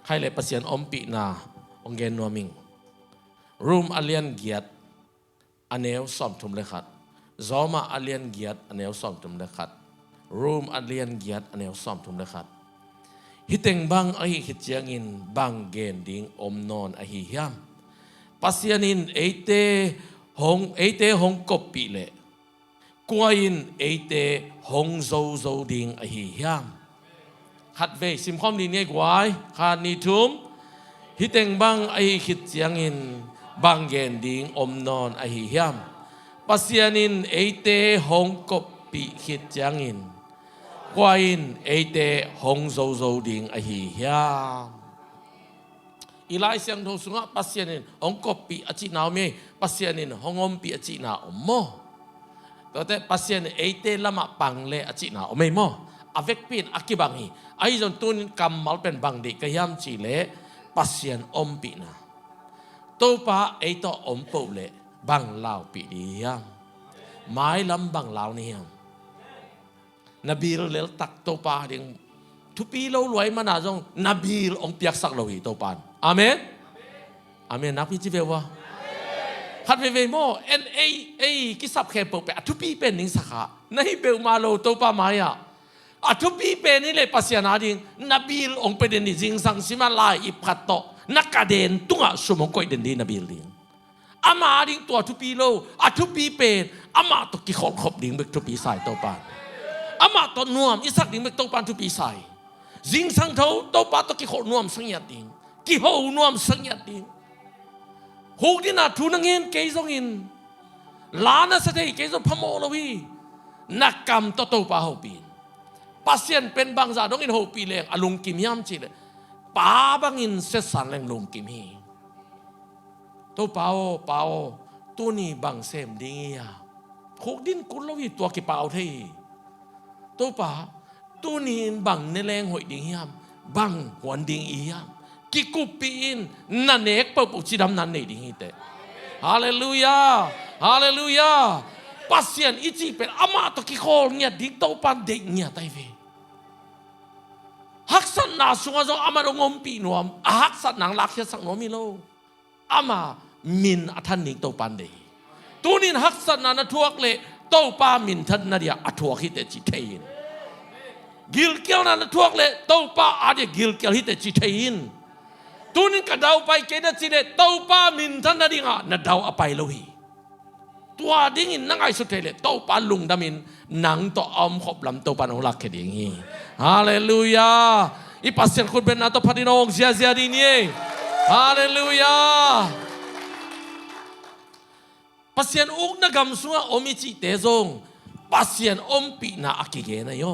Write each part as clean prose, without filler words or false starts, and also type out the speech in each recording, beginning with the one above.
ให้เลยปัสยันอมปีนาองเกนนัวมิงรูมอเลียนเกียรติอันเนวสอมทุมเลขัดจอมาอเลียนเกียรติอันเนวสอมทุมเลขัดรูมอเลียนเกียรติอันเนวสอมทุมเลขัดฮิตเองบังอหิฮิตเจียงินบังเกนดิงอมนอนอหิยามปัสยันินเอเตหงกบปีเลกวยินเอเตหงโซดิงอหิยามขัดเวสิมคอมดินเงกวายขาดนิทุมฮิตเองบังอหิฮิตเจียงินบังเกนดิงอมนอนอหิยามปัสยันินเอเตหงกบปีฮิตเจียงินกวยินเอเตหงโซดิงอหิยามอีไลเสียงโทสุงะปัสยันินองกบปีอจินาวเมปัสยันินหงอมปีอจินาอมโมแต่ปัสยันเอเตละมาปังเลอจินาอมโมอเวกปีนอักบังฮีไอจนตุนกำมัลเป็นบังดิกยามจีเลปัสยันอมปีนาตัวป้าเอตอมปูเลบังลาวปีดียามไม้ลำบังลาวนี่ยามนบีลเลตักตัวป้าเดียงทุปีเรารวยมาหนาจงนบีลองเปียกสักเราหีตัวปานอาเมนอาเมนนักพิจิเววะขัดเวโมเอ็นเอกิสับแค่เปิดไปทุปีเป็นนิสขะในเบลมาโลตัวป้ามายาทุปีเป็นนี่เลยปัสยานาดิงนบีลองเป็นนิจิงสังสิมาลายอิพัตโตนักกาเดนตุงะสมองก็เดินดีนบีลดิงอามาดิงตัวทุปีโลทุปีเป็นอามาตกิขอบขบดิงเบกทุปีใส่ตัวปานอามาตัวนวมอิสักดิงเบกตัวปานทุปีใส่จิงสังเท่าตัวปานตกิขบนวมสังยาดิงกิโหนวมสังยาดิงหูดินาทุนังเงินเกยซงอินลานาสเตย์เกยซงพโมลวีนักกรรมตัวตัวป้าหูปีนปัสยันเป็นบางจาดงอินหูปีเลงอลุงกิมยามจีเลป้าบางอินเสสันเลงลุงกิมฮีตัวป้าตัวนี้บางเซมดิ้งยาหูดินกุลวีตัวกิป้าเอาที่ตัวป้าตัวนี้บางเนเลงหอยดิ้งยามบางหวนดิ้งอียามกิกุปีนนั่นเอกปปุจิดำนั่นเองดิ้งเตะฮาเลลูยาฮาเลลูยาปัสยันอิจิเป็นอามาตกิโคเนี่ยดิ้งตัวปันเด็กเนี่ยไตเวฮักสันนาสุงจงอามาดงอมปีนวมฮักสันนังลักยสังโนมิโลอามามินอัทันนิตัวปันเดตัวนี้ฮักสันนาทั่วเละตัวปามินทันนาเดียอัทั่วฮิตเตจิเทนกิลเกียวนันทั่วเละตัวปาอาเดียกิลเกียวฮิตเตจิเทนตัวนี้กระดาวไปเกณฑ์จีเนตัวป้ามินทันนาดิงะนัดดาวอภัยโลหีตัวดิ้งนังไอสุดเทเลตัวป้าลุงดามินนังตัวอมขบลำตัวป้านองลักเขดิงีฮาเลลูยาอีปัสยันคุณเป็นนาตัวพัดินองเสียดีนี่ฮาเลลูยาปัสยันอุกนักำสุงอมิจิเตซงปัสยันอมปีนาอักเกนายโย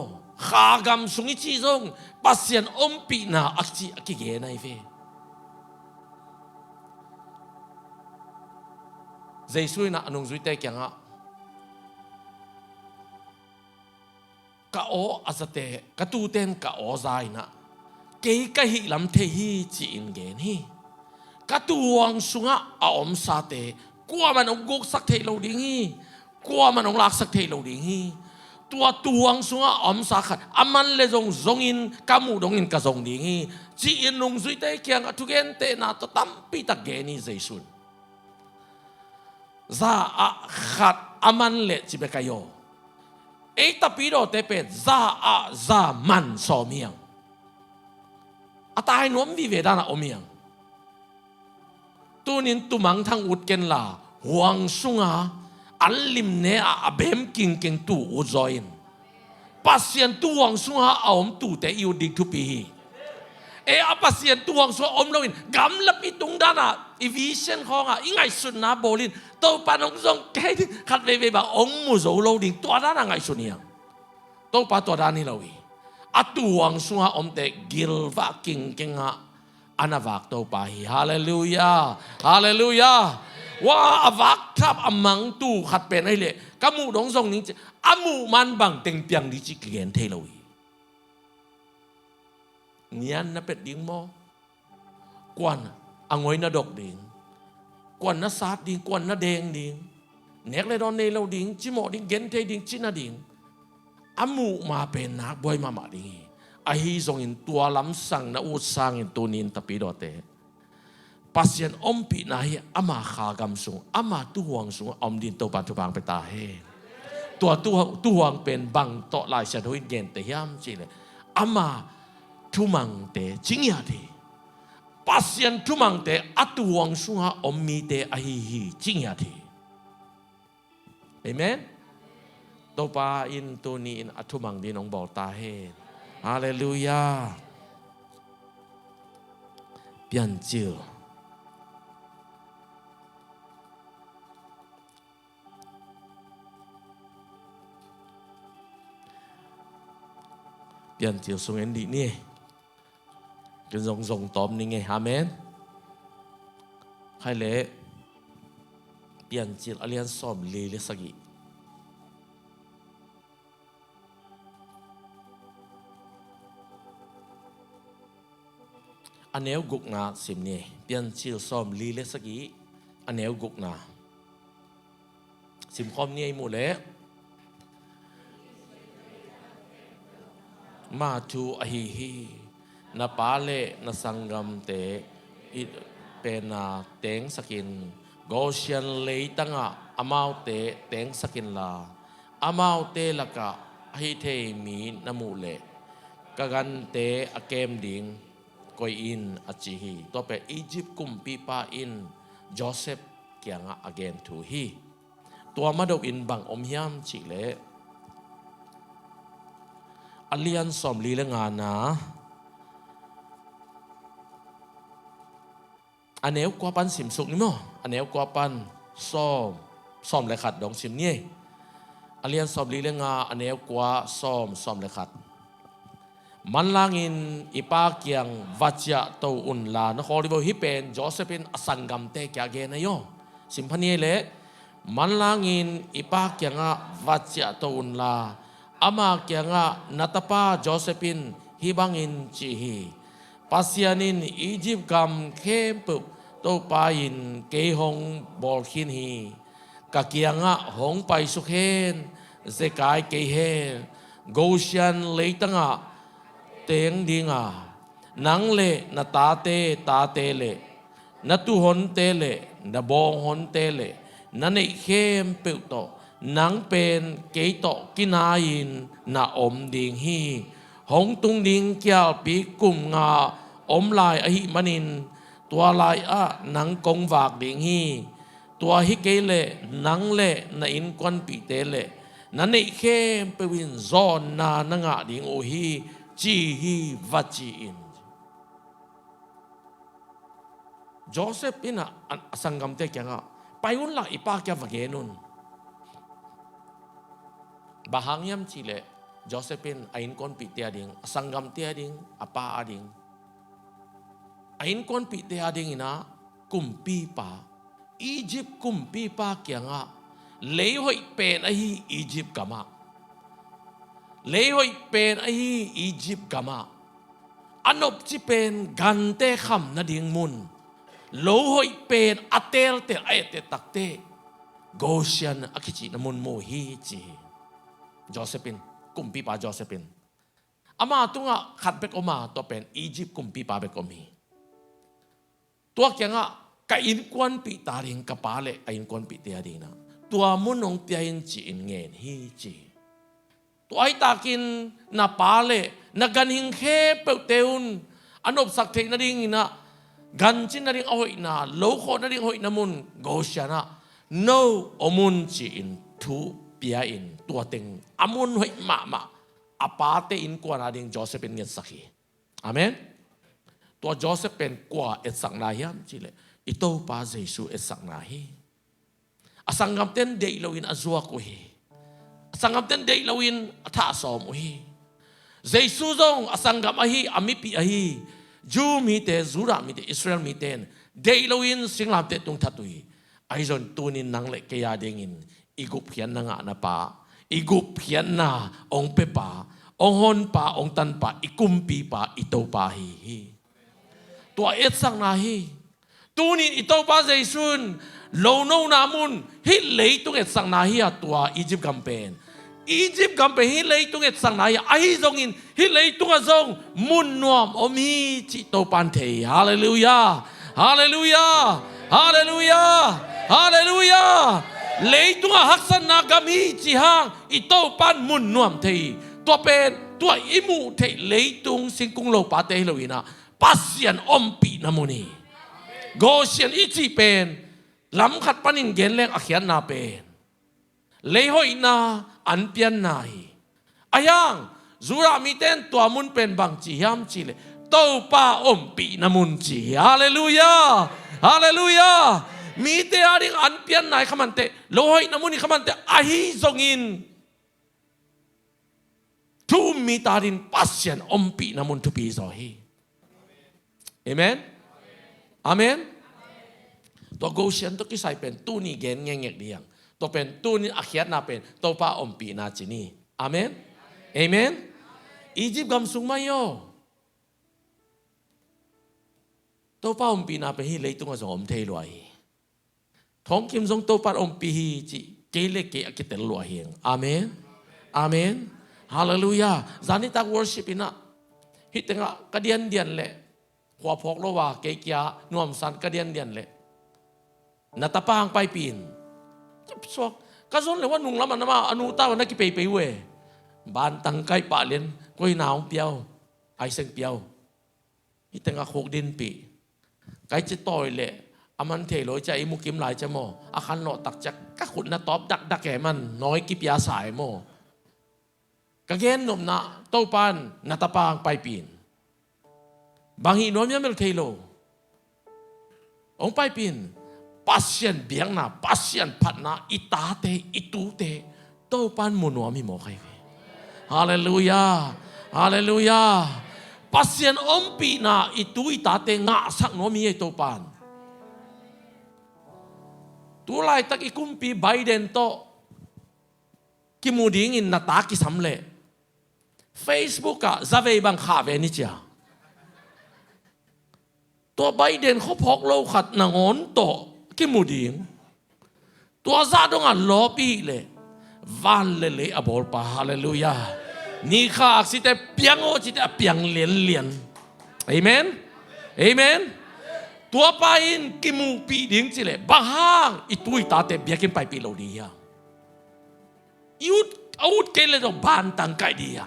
ขากำสุงอิจิซงปัสยันอมปีนาอักเกนายเฟเจสุยนะอนุสุยเตกียงะกะโออาสเตกะตูเตนกะโอใจนะเกยกะฮิลำเทฮีจีอินเกนฮีกะตูวังสุงะอาอมซาเตกัวมันองกุกสักเทโลดิงฮีกัวมันองลักสักเทโลดิงฮีตัววังสุงะอมซาขัดอามันเลจงจงอินกามูดงอินกะจงดิงฮีจีอินนุงสุยเตกียงะทุเกนเตนะตตัมปิตะเกนีเจสุนซาอะขัดอามันเละจิเบกายโยเอตปีโดเตเป็ดซาอะซามันสอมียงอาตายนวมวิเวดานะอมียงตัวนินตุมังทางอุดเกนลาหวงสุงาอัลลิมเนอะเบมกิงเกงตูอุจอยน์ปัสยันตัวหวงสุงาเอาอมตูเตอิวดิกทุปีอาปัสยันตัวหวงสุงาอมลงอินกำลับอิตุงดานะอีวิเชนของอิงไงสุนนะโบลินตัวปานองซงแค่ขัดเวบะองมุโซโลดิงตัวด้านไงสุนียตัวปาตัวด้านนี้เราอีตัวงสุงะอมเตกิลวะกิงเกงะอันวักตัวไปฮาเลลูยาฮาเลลูยาว่าอวักทับอมังตูขัดเป็นไอเล่กมูดงซงนี้อามูมันบังเต็งเปียงดิจิเกียนเทโลอีเนียนนับเป็ดดิ้งโมกวนอ่างอยนาดกดิ้งกวนนาซาดดิ้งกวนนาแดงดิ้งเนกเลยดอนเนลดิ้งจิโมดิ้งเกนเทดิ้งจินาดิ้งอามูมาเป็นนักบอยมาดิ้ง ahi zong in tua lam sang na ut sang in tunin tapi dote pasien ompi na hi ama khagam sung ama tu huang sung om din to pan tu bang pe ta he tua tu huang pen bang to lai sha doi gen te yam chi le ama tu mang te jing ya de pasien tu mang te atu huang sung ha om mi te ahi hi jing ya de amen to pa in tu ni in atu mang din ong bol ta he hallelujah 变旧变旧送人里呢，就用当你嘅，阿門。係咧變舊阿連ซ้อมลีเลสักอีอันเนี้ยกุกนาสิมเนี่ยเปลี่ยนชื่อซ้อมลีเลสกี้อันเนี้ยกุกนาสิมคอมเนี่ยหมดแล้วมาทูอหิฮีนาปาเลนาสังกัมเตอิเป็นนาเต็งสกินโกเชียนเลยตั้งอ่ะอามาวเตเต็งสกินลาอามาวเตละกะให้เทมีนามูเลกะกันเตอเกมดิงกอยอินอาจิฮีตัวเป็นอียิปต์กุมปีปาอินโจเซฟเกียงอาเกนทูฮีตัวมาดูอินบังอมยามจิเลอเลียนสอมลีเลงานาอันเนี้ยกว่าปันสิมสุกนี่มั้งอันเนี้ยกว่าปันซ้อมเลยขัดดองสิมเนี่ยอเลียนสอมลีเลงาอันเนี้ยกว่าซ้อมเลยขัดมันลางินอิปาเกียงวัจจะตัวอุ่นลานคอริบฮิเป็นโจเซฟินอสังกัมเตแกเกนายสิมพันีเลมันลางินอิปาเกียงวัจจะตัวอุ่นลาอามาเกียงนัตปาโจเซฟินฮิบังอินจีฮีปัสยานินอียิปต์กัมเข้มปุตัวปายินเกยงบอลคินฮีกะเกียงหงไปสุเคนเซกายเกยเฮโกเชียนเลยตั้งเตียงดิงนังเลนตาเตเลนตุหนเตเลนบองหนเตเลนันเข้มเปิดโตนังเป็นเกยโตกินายินนาอมดิงฮีหงตุงดิงเกี่ยวปีกุมงาอมลายอหิมันินตัวลายนังกงวากดิงฮีตัวฮิเกเลนังเลนอินควันปีเตเลนันเข้มเปวินซอนนานังดิงโอฮีจีฮีวัจีอินโจเซฟอินะสังกัมเตแกงไปอุ่นละอิปากแกวเกนุนบาหังยามชิเลโจเซฟอินอินคอนปิเตียดิงสังกัมเตียดิงอปาอดิงอินคอนปิเตียดิงนะกุมปีปาอียิปต์กุมปีปาแกงเลวให้เป็นไออียิปต์กามาเลวให้เป็นไออียิปต์กามาอันอบที่เป็นกันเตะคำนาดิ่งมุนโลให้เป็นอัตเตลเตไอเตตักเตโกเชียนอคิจินมุนโมฮีจีโจเซฟินกุมปีปาโจเซฟินอามาตุงขัดเบกอมาตัวเป็นอียิปต์กุมปีปาเบกอมีตัวแกงกับอินควันปีตาดิงกับปาเลอินควันปีเตียดิงนะตัวมุนองเตียนจีนเงินฮีจีตัวไอตากินนาปาเลนักกันหิงเคเปเตอุนอันอบสักเทนดิ่งนะกันจินนดิ่งเอาหินะโลโคนดิ่งเอาหินะมุนโกเชียนะโนอมุนจีนทูเปียอินตัวเต็งอมุนหิมาอาปาเตอินกว่านาดิ่งโจเซฟเป็นเงินสักฮีอาเมนตัวโจเซฟเป็นกว่าเอสักนาฮิมจีเลอิโตปาเจซูเอสักนาฮีอสังกัมเต็นเดย์ลวินอซัวกุฮีสังกัมเต็นเดย์ลวินท่าสอมุฮีเจสุจงสังกัมอฮีอามิปีอฮีจูมีเตจูรามีเตอิสราเอลมีเตนเดย์ลวินสิงลามเตตุงทัตุยไอจอนตูนินนังเล็กยาเดงินอีกุเพียนนังอานาปาอีกุเพียนนาองเปปาองฮอนปาองตันปาอีกุมปีปาอิโตปาฮีตัวเอสังนาฮีตูนินอิโตปาเจสุนโลโนนามุนฮิเลตุงเอสังนาฮีตัวอียิปต์กัมเปน อียิปต์กำไปฮิเลยตุงเอ็ดสังนายไอซงอินฮิเลยตุงอซงมุนนวมอมีจิโตปันเทฮาเลลูยาฮาเลลูยาฮาเลลูยาฮาเลลูยาเลยตุงฮักสันนากามีจิฮังอิโตปันมุนนวมเทตัวเป็นตัวอิมูเทเลยตุงสิงกุงโลปาเตฮิโลวินาปัสยันอมปีนามุนีโกเชียนอิจิเป็นลำขัดปันินเกนเลงอักยันนาเป็นเลยหอยนาอันเปียนนาฮีอายังจูรามีเต้นตัวมุนเป็นบางจียามจีเลโตป้าอมปีนามุนจีฮาเลลูยาฮาเลลูยามีเตอาริงอันเปียนนายขมันเตโลหอยนามุนีขมันเตอาฮีซงอินทุมมีตาดินปัสยันอมปีนามุนทุปีซอฮีเอเมนอาเมนตัวโกเชียนตัวกิสัยเป็นตู้นี่เกนเงี้ยเดียงตัวเป็นตู้นี่อาเขียนนาเป็นตัวป้าอมปีนาจินีอาเมนเอเมนอียิปต์กำสุงไม่โยตัวป้าอมปีนาเป็นฮิเลยตุงอสอมเทลวยท้องคิมทรงตัวป้าอมปีฮิจิเกเลเกอกิเตลลวยเฮงอาเมนอาเมนฮาเลลูยาจานิตักวอร์ชิปอินะฮิตงะกระเดียนเดียนเละหัวพกโลวาเกียนวมสันกระเดียนเดียนเละนัตปางไปปีนสวกก็สนเลยว่านุ่งละมันมาอนุตาวันนักกิไปเวบ้านตังไกปะเลียนก็หนาวเปียวไอเซงเปียวฮิตงะโคกดินปีไกจะต่อยเละอามันเทลอยใจมุกิมหลายจะโมอาคันโนตักจักก็ขุดนะตอบดักแก่มันน้อยกิปยาสายโมกะเกนนมนะโตปานนัตปางไปปีนบางฮีน้อมยังไม่เทโลองไปปีนpasien biang na pasien phat na itate itute to pan muno mi mo khai hallelujah hallelujah pasien ompi na itu itate nga sak no mi to pan tu lai tak ikumpi Biden to kimuding in nata ki samle Facebook ka zave bang kha ve ni chaตัวไบเดนเขาพกโลขัดนางอนโตกิมูดิงตัวซาดงอันล้อปีเลยวันเลยอบอลปาฮาเลลูยานี่ข้าสิแต่เปียงโอสิแต่เปียงเลียนเอเมนเอเมนตัวไปอินกิมูปีดิงสิเลยบ้าฮ่างอีตุยตาเตเบียกินไปปีโลดียายุดอาวุธเกลดบานตังไกดียา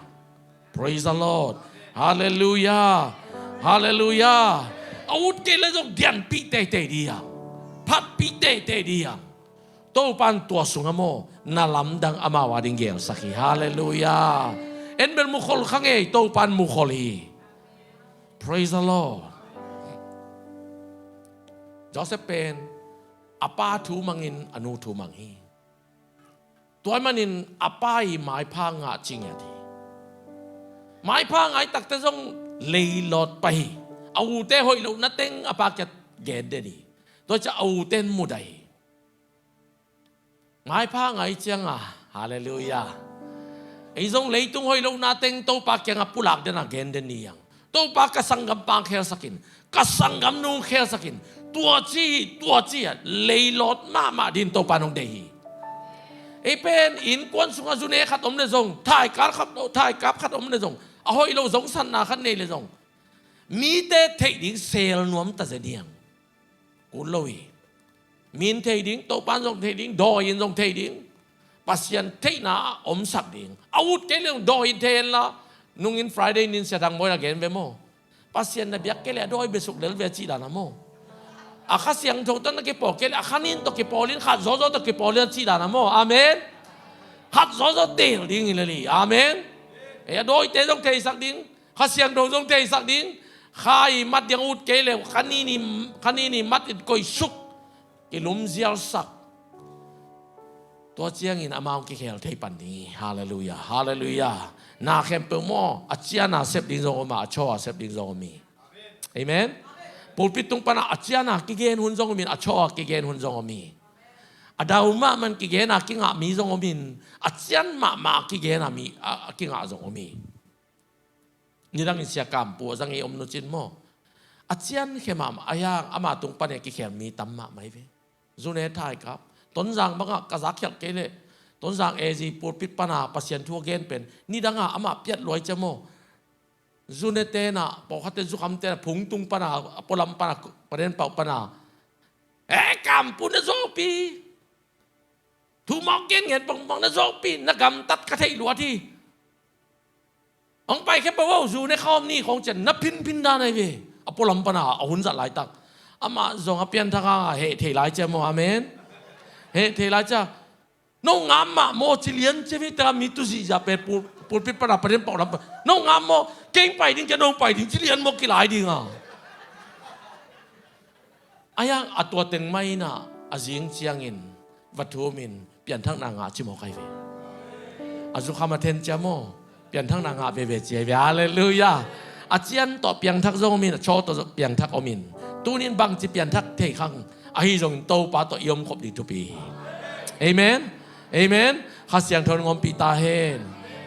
praise the Lord ฮาเลลูยาฮาเลลูยาอาวุธเกลดเดียนปีเตดียาพัดปีเตดียาโตปันตัวสุงโมนาลำดังอามาวาดิงเกลสักฮีฮาเลลูยาเอ็นเป็นมุขลขังเอโตปันมุขลี praise the Lord จอเซปเป็นอาป้าทูมังอินอนุทูมังฮีตัวมันอินอาป้าอีหมายพังอาจริงอย่างที่หมายพังไอ้ตักแต่ต้องเลยหลอดไปเอาเต้หอยลูกนัดเต็งอาป้าจะเกดเดดีตัวจะเอาเต้นมุดไอหมายพังไอ้เจียงอ่ะฮาเลลูยาไอ้ทรงเลยตุ้งหอยลูกนัดเต็งตัวปากยังอาปุลักเดน่ะเกนเดนี่ยังตัวปากกสังกัมปังเคลสกินกสังกัมนุ่งเคลสกินตัวจีเลยหลอดมาดินตัวปานองเดฮีไอ้เป็นอินกวนสุงจุเนขัดอมเลยทรงถ่ายกับขัดอมเลยทรงเอาหอยลูกสงสันนาขัดเนเลยทรงมีแต่เทดิ้งเซลนวมตัดเสียงกุลอยมีนเทดิ้งโตปานทรงเทดิ้งดอยินทรงเทดิ้งปัสยันเทน่าอมสักดิ้งอาวุธเกลียงดอยินเทนละนุ่งอินฟรายเดย์นินเสียดังบ่อยละเกนเบโมปัสยันนับยักเกลียดอยเบสุกเดลเวจีดานาโมอาข้าเสียงทงต้นนักเก็บปอกเกลียอาข้านินตกเก็บปอลินขัดโซตกเก็บปอลินจีดานาโมอาเมนขัดโซเตลดิ้งอินเลยอาเมนเอ้ยดอยเตต้องเทสักดิ้งข้าเสียงทงต้องเทสักดิ้งข้าอีมัดยังอุดเกลียวขันนี่มัดอิดก้อยสุกกิลุมเซียลสักตัวเจียงอินอามาอุกิเคลเทปันนี้ฮาเลลูยาฮาเลลูยานาเข้มเปิลโมอาเจียนาเซฟดิ้งโซมาอาชัวเซฟดิ้งโซมีเอเมนปูปิดตรงปนาอาเจียนากิเกนหุ่นโซมีอาชัวกิเกนหุ่นโซมีอาดาวมามันกิเกนากิงามีโซมีอาเจียนมากิเกนามีกิงาโซมีนี่ดังอินเสียกรรมปัวจังเออมนุจินโมอาเจียนเข้มาอายางอามาตรงปนกิเกนมีตัมมาไหมเว้จุเนทายครับต้นจังบังกะซักเขียนเกล ต้นสังเอจีปวดปิดปัญหาปัสยันทั่วเกณฑ์เป็นนี่ดังอ่ะอามาเปียดลอยจมูกจุนเตนะปอกขัดเตจุคำเตนะพุงตุงปัญหาปลำปัญหาประเด็นเป่าปัญหากำปุนโซปีทูมอกเกณฑ์เงินปองปองนะโซปีนักกำตัดกระเทยหลวที่องไปแค่ไปว่าอยู่ในข้อมนี่ของจะนับพินดาในเวอปลำปัญหาเอาหุ่นสัตว์หลายตักอามาส่งเปลี่ยนทางเหตุหลายเจ้าโมอาเมนเหตุหลายเจ้าน้องงามมาโมจิเลียนเจ้าวิตามิตุสิจะเป็นปูดปิดประดับประเด็นปอกลำน้องงามโมเก่งไปดิ้งจะน้องไปดิ้งจิเลียนโมกี่หลายดิ้งอ่ะอายังอัตัวเต็งไม่น่ะอาจิงเจียงอินวัตถุมินเปลี่ยนทั้งนางอาจิโมไกเวอาจุคามาเทนเจ้าโมเปลี่ยนทั้งนางอาเบเบเจียฮาเลลูยาอาเจียนต่อเปลี่ยนทักโซมินโชต่อเปลี่ยนทักอมินตัวนี้บางจะเปลี่ยนทักเทขังอาฮิจงโตปาต่อยมครบดีทุกปีเอเมนเอเมนข้าเสียงทนงมปีตาเฮน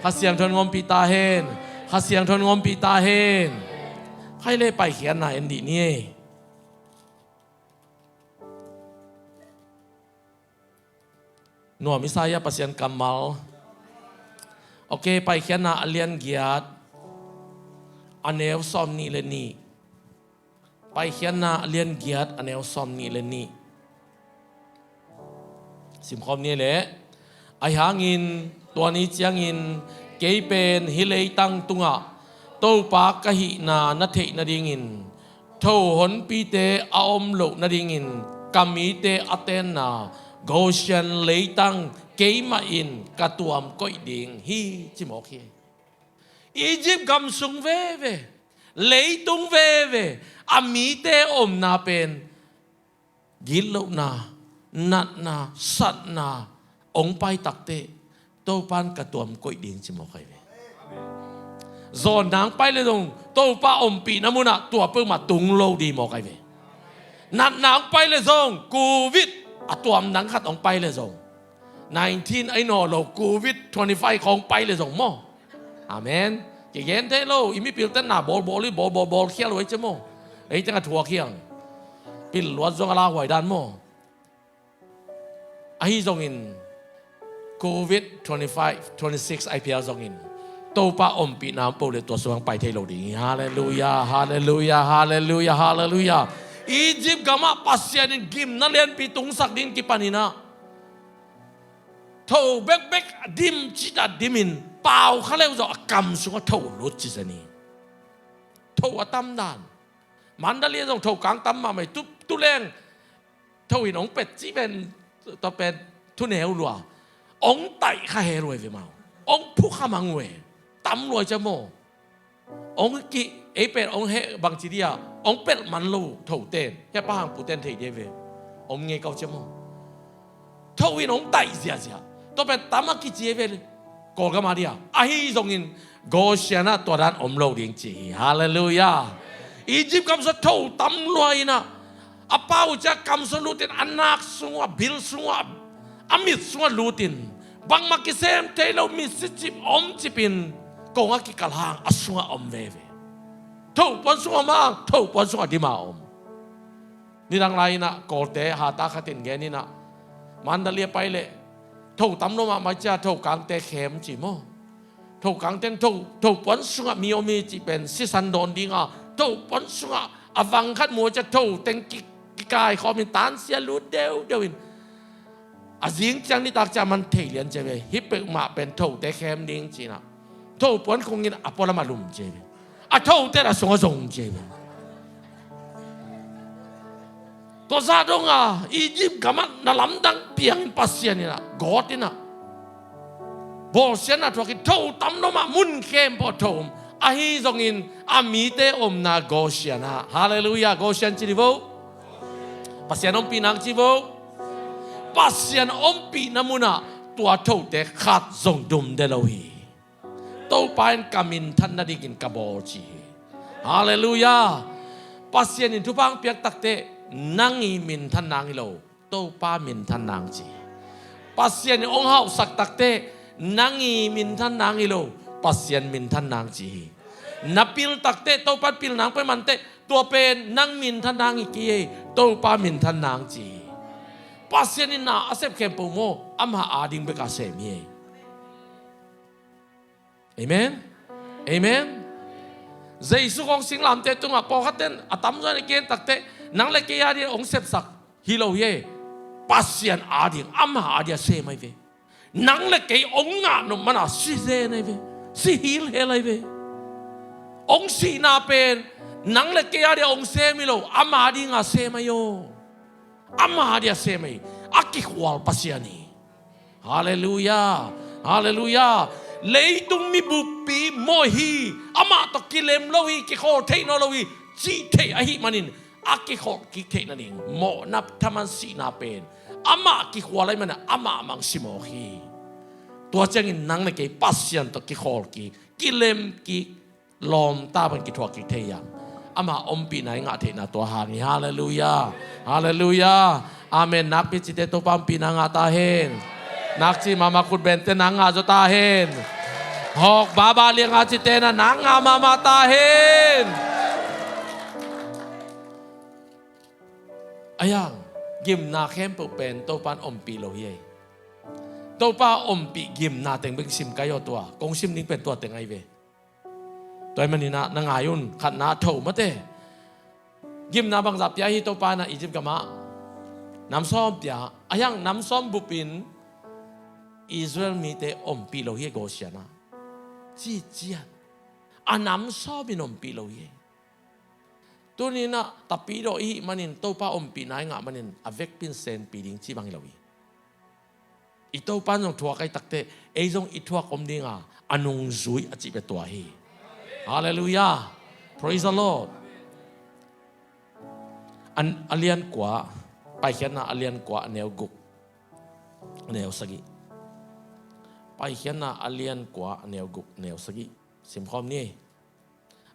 ข้าเสียงทนงมปีตาเฮนข้าเสียงทนงมปีตาเฮนใครเล่ไปเขียนไหนอันดีนี่หน่วยมิสายาปัสยันกัมมัลโอเคไปเขียนนาอเลียนเกียรติอันเอลซอมนี่เลนี่ไปเขียนนาอเลียนเกียรติอันเอลซอมนี่เลนี่สิมคอมนี่แหละไอหางอินตัวนี้เจียงอินเกยเป็นฮิเลตังตุงะโตปากกะหินานาเทนาดิงินโทหนปีเตอาอมโลนาดิงินกามีเตอเตนาโกเชนเลยตังเกยมาอินกะตัวมก้อยดิงฮีจิมโอเคอียิปต์กำสุงเวเวเลยตุงเวเวอามีเตอมนาเป็นกิโลนานัดนาสัตนาองไปตักเตโตปันกระตัวมก้อยดิงจิมโอเคเวโซนนางไปเลยตรงโตป้าอมปีน้ำมุนะตัวเพิ่งมาตุงโลดีโมไกเวนัดนางไปเลยตรงกูวิดตัวมนังขัดออกไปเลยตรง19ไอ้นอโลกูวิด25ของไปเลยตรงโมอาเมนเย็นเทโลอีมีปิลเต้นหน้าบอลเขี้ยวไว้เจ้าโมไอ้จังหัวเขี้ยงปิลล้วนจงอาลาหวยด้านโมไอ้จงอินกูวิด26 IPL จงอินโตป้าอมปีน้ำปูเลยตัวสว่างไปเทโลดีฮาเลลูยาฮาเลลูยาฮาเลลูยาฮาเลลูยาอียิปต์กามาปัสยานินกิมนั่นเลียนปีตุงสักดินกิปานินะโธเบกดิมจิตาดิมินเปล่าเขาเรียกว่าอกำสุงโธลุจิสนีโธว่าตั้มดานมันได้เรียนต้องโธกลางตั้มมาไม่ตุเล่งโธอินองเป็ดจีเป็นตัวเป็นทุนเหวรัวองไต่ข้าเฮรวยไปมาองผู้ข้ามังเวตั้มรวยจะโมองกิเอเป็ดองเฮบางทีเดียองเป็ดมันลูโถเต้นแค่ป้าหังปูเต้นเทียเวองเงยเกาเจมโโถวินองไต่เสียตัวเป็นตั้มกิเจเวกอลกามาเดียอาฮิจงอินโกเชียนะตัวนั้นอมโลดิงจีฮาเลลูยาอียิปต์กำสัตโถตั้มรวยนะอาเป้าจะกำสัตลูตินอันนักสัวบิลสัวอามิดสัวลูตินบางมากิเซมเทโลมิสิจิบอมจิปินกงอากิกลางอสัวอมเวทุกปันสัวมาทุกปันสัวดิมาอมนี่ดังไรนะกอดเตะหาตาขัดตินแกนี่นะมันดาเลียไปเลยทุกตำโนมาจ้าทุกกางเตะเข็มจิโมทุกกางเตะทุกปันสัวมีอมีจิเป็นสิสันโดนดิงอ่ะทุกปันสัวอวังขัดมัวจะทุกเต็งกิกายคอมินตานเสียลุดเดียวอินอาจิงจังนี่ตักจะมันเทียนเจเวฮิปเปกมาเป็นทุกเตะเข็มดิงจีนะทุกปันคงยินอปอลมาลุมเจเวอาทุกเตะละสงเจเวตัวซาดงอ่ะอียิปต์กับมันนั่งลำดังเปียงปัสเซียนี่นะกอดนี่นะบอเซียนะทุกที่ทุกตำโนมามุนเข้มพอทุมอาฮิจงอินอามีเตอมนาโกเชียนะฮาเลลูยาโกเชียนจิริโวปัสเซียนอมปีนังจิโวปัสเซียนอมปีนามุนะตัวทุกเตะขัดจงดุมเดลวีตัวไปนกามินทันนาดิกินกบอจีฮาเลลูยาปัสเซียนอินทุพังเปียกตักเตนังอีมินทันนางอิโลโตป้ามินทันนางจีปัสเซียนองเฮาสักตักเตนังอีมินทันนางอิโลปัสเซียนมินทันนางจีนับปิลตักเตโตป้าปิลนางไปมันเตตัวเป็นนังมินทันนางอีกีโตป้ามินทันนางจี pasien in na asep kempo mo ama ading bekasem ye. Amen. Amen. Giêsu kong sing lam te tunga po katen atam zan ken takte nang le ke ya di ong sep sak hilo ye pasien ading ama adia se mai ve nang le ke ong nga no mana si ze nei ve si hil he lai ve ong si na pen nang le ke ya di ong se mi lo ama di nga se mai yo ama adia se mai aki khwal pasiani. Hallelujah. Hallelujah. Leitung mi bupi mohi ama to kilem lowi ki kho thei no lowi chi thei ahi manin aki kho ki thei na ning mo nap thaman si na pen ama ki khwalai mana ama mang simohi tua changin nang le ke pasien to ki khol ki kilem ki lom ta ban ki thwa ki thei yang ama ompi nai nga thei na to hang. Hallelujah. Hallelujah. Amen. Nak pi chite to pam pi na nga ta hen nak chi mama kut bente nang nga jo ta hen hok baba liang nga chi te na nang nga mama ta hen ayang gim na khem pu pen to pan om pi lo ye to pa om pi gim na teng beng sim kayo tua kong sim ning pen tua teng ai ve toy manina na ngayun khat na tho ma te gim na bang zap ya hi to pa na Egypt kama nam som pya ayang nam som bupin Israel mi te om pi lo ye go siana chi chi anam so bin om pi lo ye tu ni na tapi do i manin to pa om pi nai nga manin avec pin sen pi ding chi bang lo wi i to pa nong thua kai takte e jong i thua om dinga anung zui a chi be to hi. Hallelujah. Praise the Lord. An alian kwa pai khian na alian kwa neo guk neo sagi pai khian na alian kwa neo guk neo sagi sim khom ni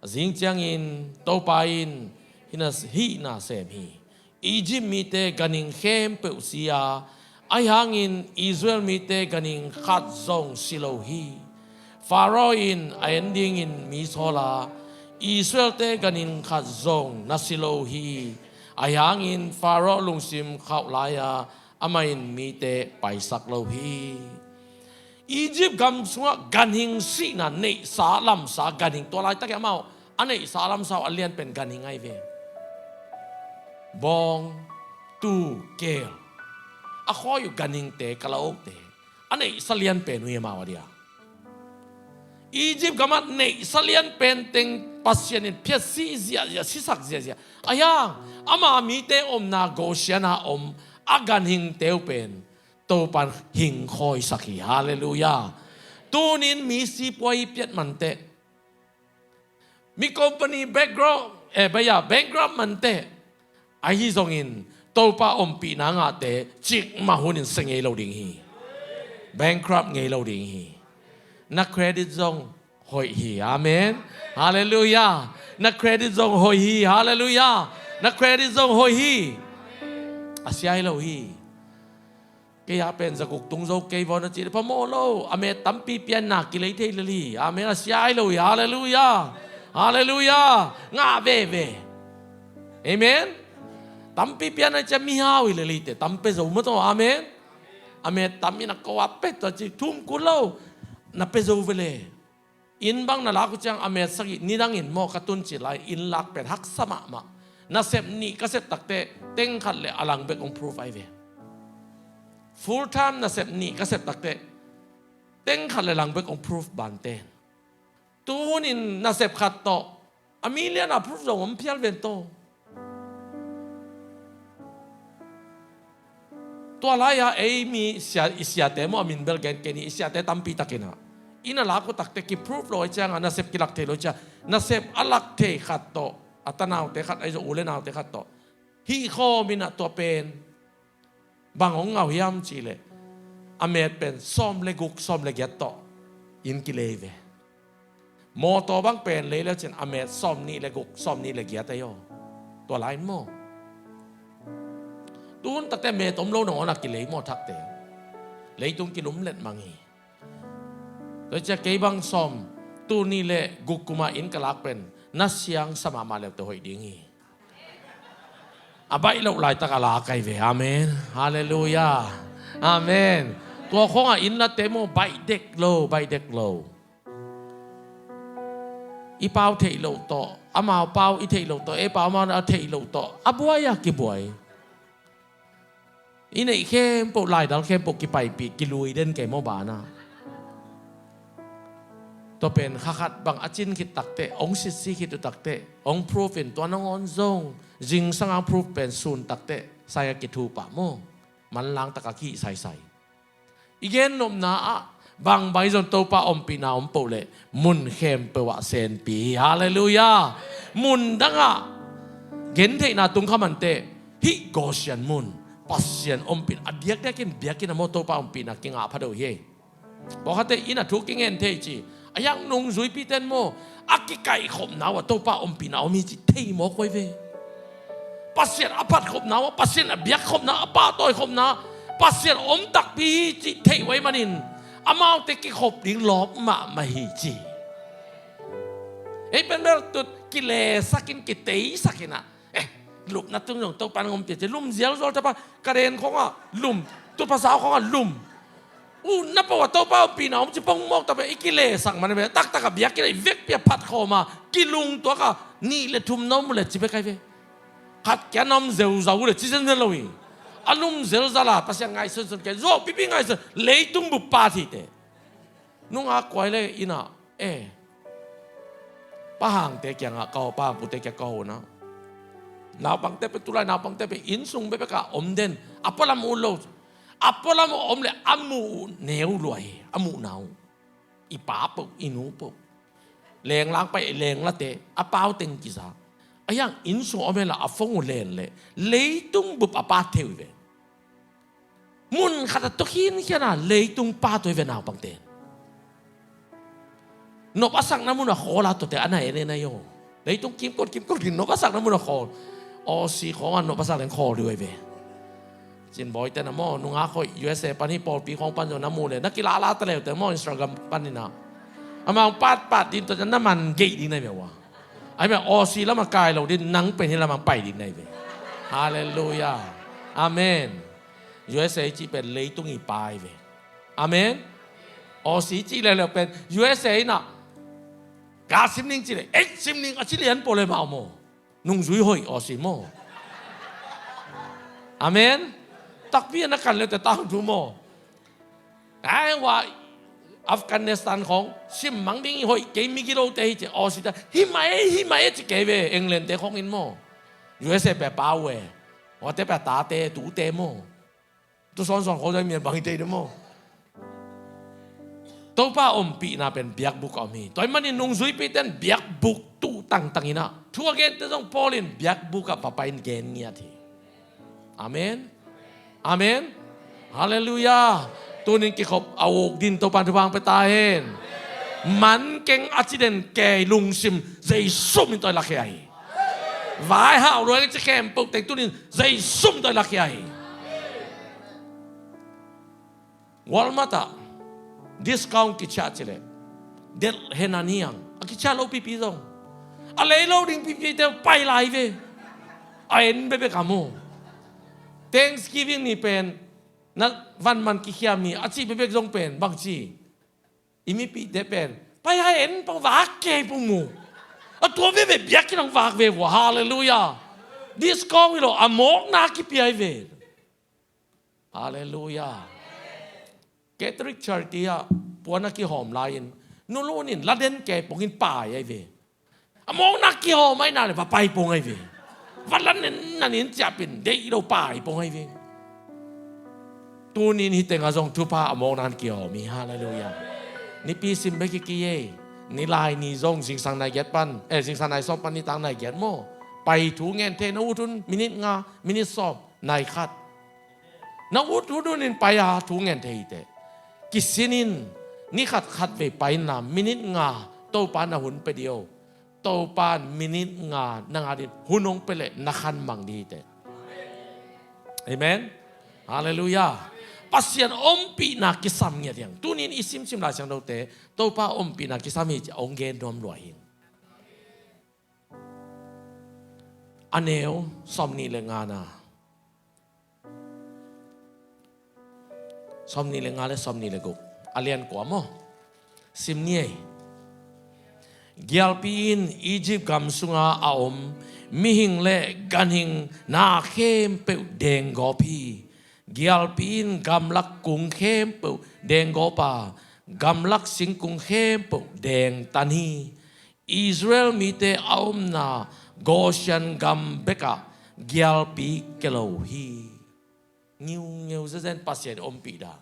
jing chang in to pain hinas hi na sem hi Egypt mi te ganing khem pe usia ai hangin Israel mi te ganing khat zong silo hi Pharaoh in ending in mi sola Israel te ganing khat zong na silo hi ai hangin Pharaoh lung sim khau laya amain mi te pai sak lo hi Egypt gam sunga ganing si na nei sa lam sa ganing to lai tak ya mau anei sa lam sa alian pen ganing ai ve bong tu kel a kho yu ganing te kalaok te anei salian pen wi ma wa dia Egypt gamat nei salian pen teng pasien in pia si zia zia si sak zia zia aya ama mi te om na gosiana om agan hing teu pen to pan hing khoi sakhi. Hallelujah. Tunin mi si poi piat mante mi company background bankrupt mante ai zong in to pa om pi na nga te chik ma hunin sengei lo ding hi bankrupt ngei lo ding hi na credit zong hoi hi. Amen. Hallelujah. Na credit zong hoi hi. Hallelujah. Na credit zong hoi hi asyai lo hi kaya pen zakuk tung zo kay von chi pa mo lo ame tampi pian na kilay te lili amen asyai lo. Hallelujah. Hallelujah. Nga ve amen tampi pian na cha mi hawi lili te tampe zo mo to amen ame tammi na ko apet to chi tum kulo na pe zo vele in bang na la ku chang ame sagi nidang in mo katun chi lai in lak pet hak sama ma na sep ni ka sep takte teng khat le alang bek ong proof ai ve full time na sep ni ka sep takte teng khat le lang bek ong proof ban ten tunin na sep khat to amelia na proof zo om pial ven to to la ya ei mi sia te mo amin bel gen keni sia te tampi takena ina la ko takte ki proof lo chang na sep kilak te lo cha na sep alak te khat to atanaw te khat ai zo ulenaw te khat to hi kho mina to pen bangong ngau hiam chi le amet pen som le guk som le get to in ki leve mo to bang pen le le chen amet som ni le guk som ni le get ayo to lain mo tun takte me tom lo no na ki le mo thak te le tung ki lum let mangi to cha ke bang som tu ni le guk kuma in kalak pen na siang sama ma le to hoi ding hi อาใบเราลายตะกลาไกเวอาเมนฮาเลลูยาอาเมนตัวของอินละเตโมใบเด็กโลใบเด็กโลอีเปาเทโลโตอามาเปาอีเทโลโตเอเปามาเทโลโตอาบัวยากิบวยอีนี่เข้มปกลายดัลเข้มปกกิไปปีกิลุยเด่นเกมบานะตัวเป็นข้าขัดบางอาจินคิดตักเตะองสิสีคิดตักเตะองพรูฟเป็นตัวน้องอนซงจิงสังอาพรูฟเป็นศูนย์ตักเตะใส่กิทูปะโมมันล้างตะกะขี้ใส่อีเกนนมนาบางใบจนโตปะอมปีนาอมโปเลมุนเข้มเปวะเซนปีฮาเลลูยามุนดังอะเกนเทนาตุงขมันเตฮิโกเชียนมุนปัสเซียนอมปีนอดียกได้กินเบียกินโมโตปะอมปีนากิงอาพัดเอาเฮบอกเขาเตอินะทุกกิงเงินเทจีอายังนุ่งซุยปีเตนโมอากิไก่ขบหนาวโตปะอมปีนาอมีจิเทโมคอยเวปัสเซียนอปัดขบหนาวปัสเซียนอเบียกขบหนาวอปาโตยขบหนาวปัสเซียนอมตักปีจิเทไว้มานินอามาเตกิขบดิ้งหลอบมาฮิจีเป็นเรื่องตุดกิเลสกินกิเตยสักินะลุมนัดตรงอย่างตัวปันงมเปียจะลุ่มเสียวโซลจะปะกระเด็นของอ่ะลุ่มตัวภาษาของอ่ะลุ่มนับว่าตัวเป้าปีน้องจะป้องมอกแต่ไปกิเลสสั่งมันไปตักกับเบียกิเลสเวกเปียพัดเข้ามากิลุงตัวก็นี่เลยทุ่มน้ำเลยจีไปใครเวพัดแกน้ำเซลล์เราเลยจีเซนเดลวิอารมณ์เซลล์ซาลาภาษาไงส่วนแกโจ้ปิ๊งไงส่วนเลยตุ้งบุปผาที่เตนุ่งอากวยเลยอินะป้าห่างเตะแกงอ่ะเก่าป้าปุเตะแกเก่านะนาวปังเตะไปตุลายนาวปังเตะไปอินซุงไปกะอมเด่นอัปปะลามูโลอัปปะลามูอมเลยอามูเหนียวรวยอามูหนาวอีป้าปุกอีนูปุกแรงล้างไปแรงละเตะอาเป้าเต็งกิซาไอ้ยังอินซุงอมเลยอาฟงเลนเลยตุ้งบุปผาเทวเวมุนขัดตุกินแค่นั้นเลยตุ้งป้าตัวเวนาวปังเตนนกอาศักน้ำมันขอลาตัวแต่อันไหนเนี่ยนายโยเลยตุ้งกิมกดกินนกอาศักน้ำมันขอสีของอันนกอาศักแรงคอด้วยเว้ยจินบอยแต่น้ำมันนุ่งอาคอย USA ปันนี่ปอลปีของปันจนน้ำมูเลยนักกีฬาลาตะเลวแต่มออินสตาแกรมปันนี่นะอามาปัดดินตัวจะน้ำมันเกยดินได้ไหมวะไอ้แบบสีแล้วมากายเราดินนังเป็นที่เรามันไปดินได้เว้ยฮาเลลูยาอาเมน USA จีเป็นเลยตุ้งอีปายเว้ยอาเมนสีจีเลยเราเป็น USA น่ะกาซิมนิงจีเลยซิมนิงอาชิเลียนโปเลยมาเอาโมนุ่งซุยหอยสีโมอาเมนตักเวียนนักกันเลยแต่ตั้งดูโมไอ้ว่าอัฟกานิสถานของซิมมังดิ้งหอยเกมิกิโลเตย์จะสีแต่หิมะจะเกเวอังกฤษเตะของอินโม USA แบบป้าเวว่าแต่แบบตาเตะตูเตะโมตัวสอนเขาจะมีบางเตะโมตัวป้าอมปีน่าเป็นเบียกบุกอมีตัวมันนี่นุ่งซุยปีเต้นเบียกบุกตู้ตั้งอินะทัวเกนจะต้องพอลินเบียกบุกกับป้าไปนเกนเงียทีอาเมนอาเมนฮาเลลูยาตัวนี้กี่ขบเอาดินตัวปันทุบางไปตายเห็นมันเก่งอาชิเดนแกลุงซิมใจซุ่มตัวลักใหญ่วายห่าวรวยจะแกมปุกแต่ตัวนี้ใจซุ่มตัวลักใหญ่วอลมาตาdiscount kita cile, del henaniang, kita lau pipi dong, alai lau ding pipi itu pai lai ve, ayen bebe kamu, Thanksgiving ni pen, nak van man kikia mi, aci bebe dong pen, bang ci, imi pi de pen, pai ayen pang wak ke pumu, atua bebe biak kinang wak ve, hallelujah, discount ilo amok nak kipi ay ve, hallelujah. Catholic Church ปวนักกี่หอมลายนู่นนี่ละเด่นแกปงินป่ายไอ้เวมองนักกี่หอมไม่นานเลยไปปงไอ้เววันละนั่นจะเป็นเด็กเราป่ายปงไอ้เวตัวนี้นี่แต่งอาจงทุพามองนักกี่หอมมีฮาเลลูยานี่ปีซิมเบกิกี้เย่นี่ลายนี่จงสิงสังนายเกียรติปันสิงสังนายสอบปันนี่ตังนายเกียรติโมไปถูเงินเทนอุทุนมินิงามินิสอบนายคัดนอุทุนนี่ไปถูเงินเทเตกิสินินนี่ขัดไปไปนะมินิงาโตปานหุ่นไปเดียวโตปานมินิงานางอาดินหุ่นงไปเลยนักขันมังดีเตเอเมนฮาเลลูยาปัสยันอมปีนักกิสามเงียดยังตัวนี้อิสิมลายจังเราเตโตปาอมปีนักกิสามีจะองเกนดอมรวยหิง อันเนวสอมนี่เลงานาสอมนี่เลงาและสอมนี่เลกุกอาเลียนกว่ามั้งซิมนี่เกียลปีนอียิปต์กำสุงอาอมมิหิงเล่กันหิงนาเข้มเปวเดงกอพีเกียลปีนกำลักกุงเข้มเปวเดงกอปากำลักสิงกุงเข้มเปวเดงตันฮีอิสราเอลมีแต่อมนาโกชันกำเบกะเกียลปีเกลาฮีงิวจะเส้นปัสเซียนอมปีดา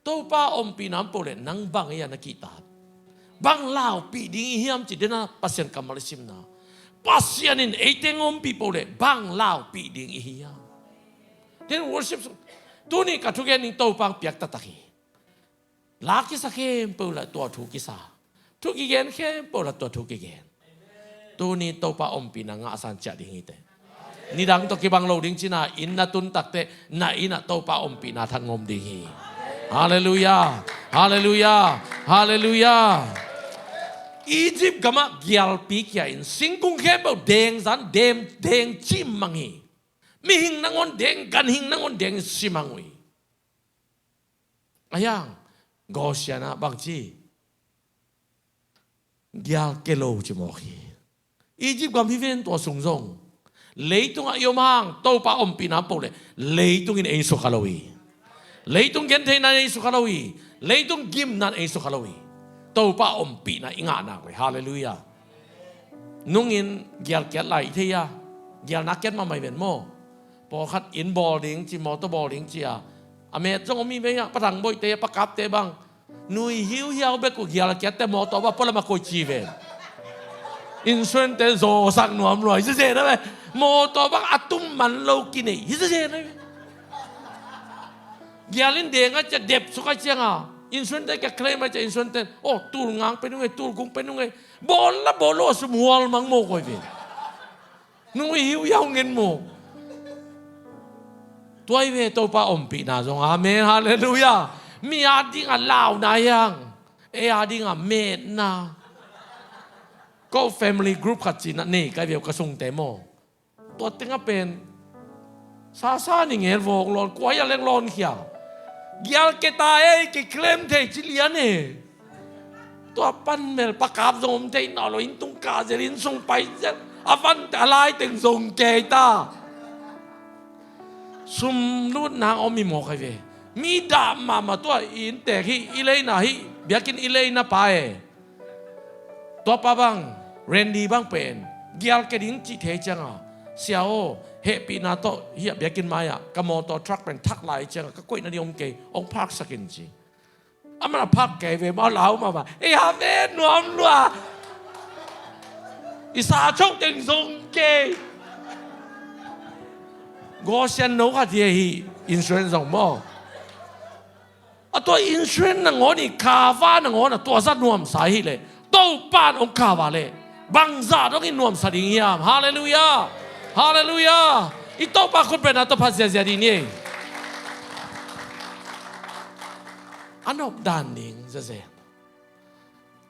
ตัวป้าอมปีน้ำโปเลนังบังยานักิตาบังลาวปีดิ้งเฮียมจิตนะปัสเซียนกำมาเลสิมนาปัสเซียนินเอเตงอมปีโปเลบังลาวปีดิ้งเฮียมเดี๋ยววอร์ชิปตัวนี้กับทุกอย่างนี้ตัวปังเปียกตะตะกีลากิสเข้มเปล่าตัวทุกิสาทุกิเกนเข้มเปล่าตัวทุกิเกนตัวนี้ตัวป้าอมปีนังอาสันจัดดิ้งเตนี่ดังตัวกีบังโลดิ้งจินาอินนาตุนตักเตนาอินาตัวป้าอมปีนาทางงมดิ้งฮาเลลูยาฮาเลลูยาฮาเลลูยาอียิปต์ก็มาเกียลปีกี้อินสิงคุงเข้มเปล่าเดงสันเดงจิมมังฮีมีหิงนังอนเดงกันหิงนังอนเดงซิมังวีอายังโกเชียนะบางทีเกียลเกโลจิมอฮีอียิปต์ก็มีเวนตัวสูงส่งเลยตรงอายมังตัวป้าอมปีน้ำโปเลยเลยตรงอินเอสุขลาวีเลยตรงเกนเทนันเอสุขลาวีเลยตรงกิมนันเอสุขลาวีตัวป้าอมปีน่ะอิงานาเว้ยฮาเลลูยานุ่งอินเกียลเกียลไหลเทียเกียลนักเก็ตมาไม่เป็นโมพอคัดอินบอลลิงจีมอเตอร์บอลลิงจีอะอเมริกามีไหมอะประทังบอยเตะประกับเตะบังนุยหิวเหี่ยวเบกุเกียลเกียลเตะมอเตอร์ว่าพลมาโคชีเวนอินส่วนเตะโซสักหน่วมรวยเสียนะเว้ยมอเตอร์บังอัตุมมันโลกินีเสียนะเว้ยเกียลินเดงอาจจะเด็บสุขเชียงอ่ะอินส่วนเตะแกเคลมมาจะอินส่วนเตะโอ้ตูร์งางเป็นยังไงตูร์กุ้งเป็นยังไงบอลละบอลโลสมัวมังโมกอยเว้ยนุยหิวยาวเงินโมตัวเวตัวป้าอมปีนาจงอาเมนฮาเลลูยามีอาดิงอ่ะลาวนายังอาดิงอ่ะเมดนาก็ family group ขัดจีนนี่ก็เดียวกระทรวงเตโมตัวตึงก็เป็นซานี่เงี้ยบอกหลอนกว่าอย่าเล่นหลอนเขียวอยากเกตายเกเคลมเทจิเลียนเนี่ยตัวปั้นเมลประกาศส่งเทนอลอินตุงกาเจรินส่งไปอาฟันแต่ลายตึงส่งเกตาสมรุ่นนางอมีหมอกใครเวมีดามาตัวอินแต่ที่อิเลน่ะฮิเบียกินอิเลน่ะไปตัวป้าบังเรนดีบังเป็นเกียลกระดิ่งจีเทจังอ่ะเสียวเฮปีนาโตเฮียเบียกินมาอ่ะกระมอตัวทรัคเป็นทักไหลจังก็กุ้ยนาดิอมเกยองพักสักินจีอามันพักเกยเวมาเหลามาว่าเฮ้ยฮาเวนนวมลัวอิสาชงตึงทรงเกยโกเซียนโนกัดเฮียฮีอินชัวร์ส่งบ่ตัวอินชัวร์นั่งงอนี่คาฟ้านั่งงอน่ะตัวสัตว์นวมสายเลยตัวป้านองคาวาเลยบังซาต้องอินนวมสดิ่งยามฮาเลลูยาฮาเลลูยาอีตัวป้าคุณเป็นตัวพัสยาดีนี่อันนบดานนิงจะเสีย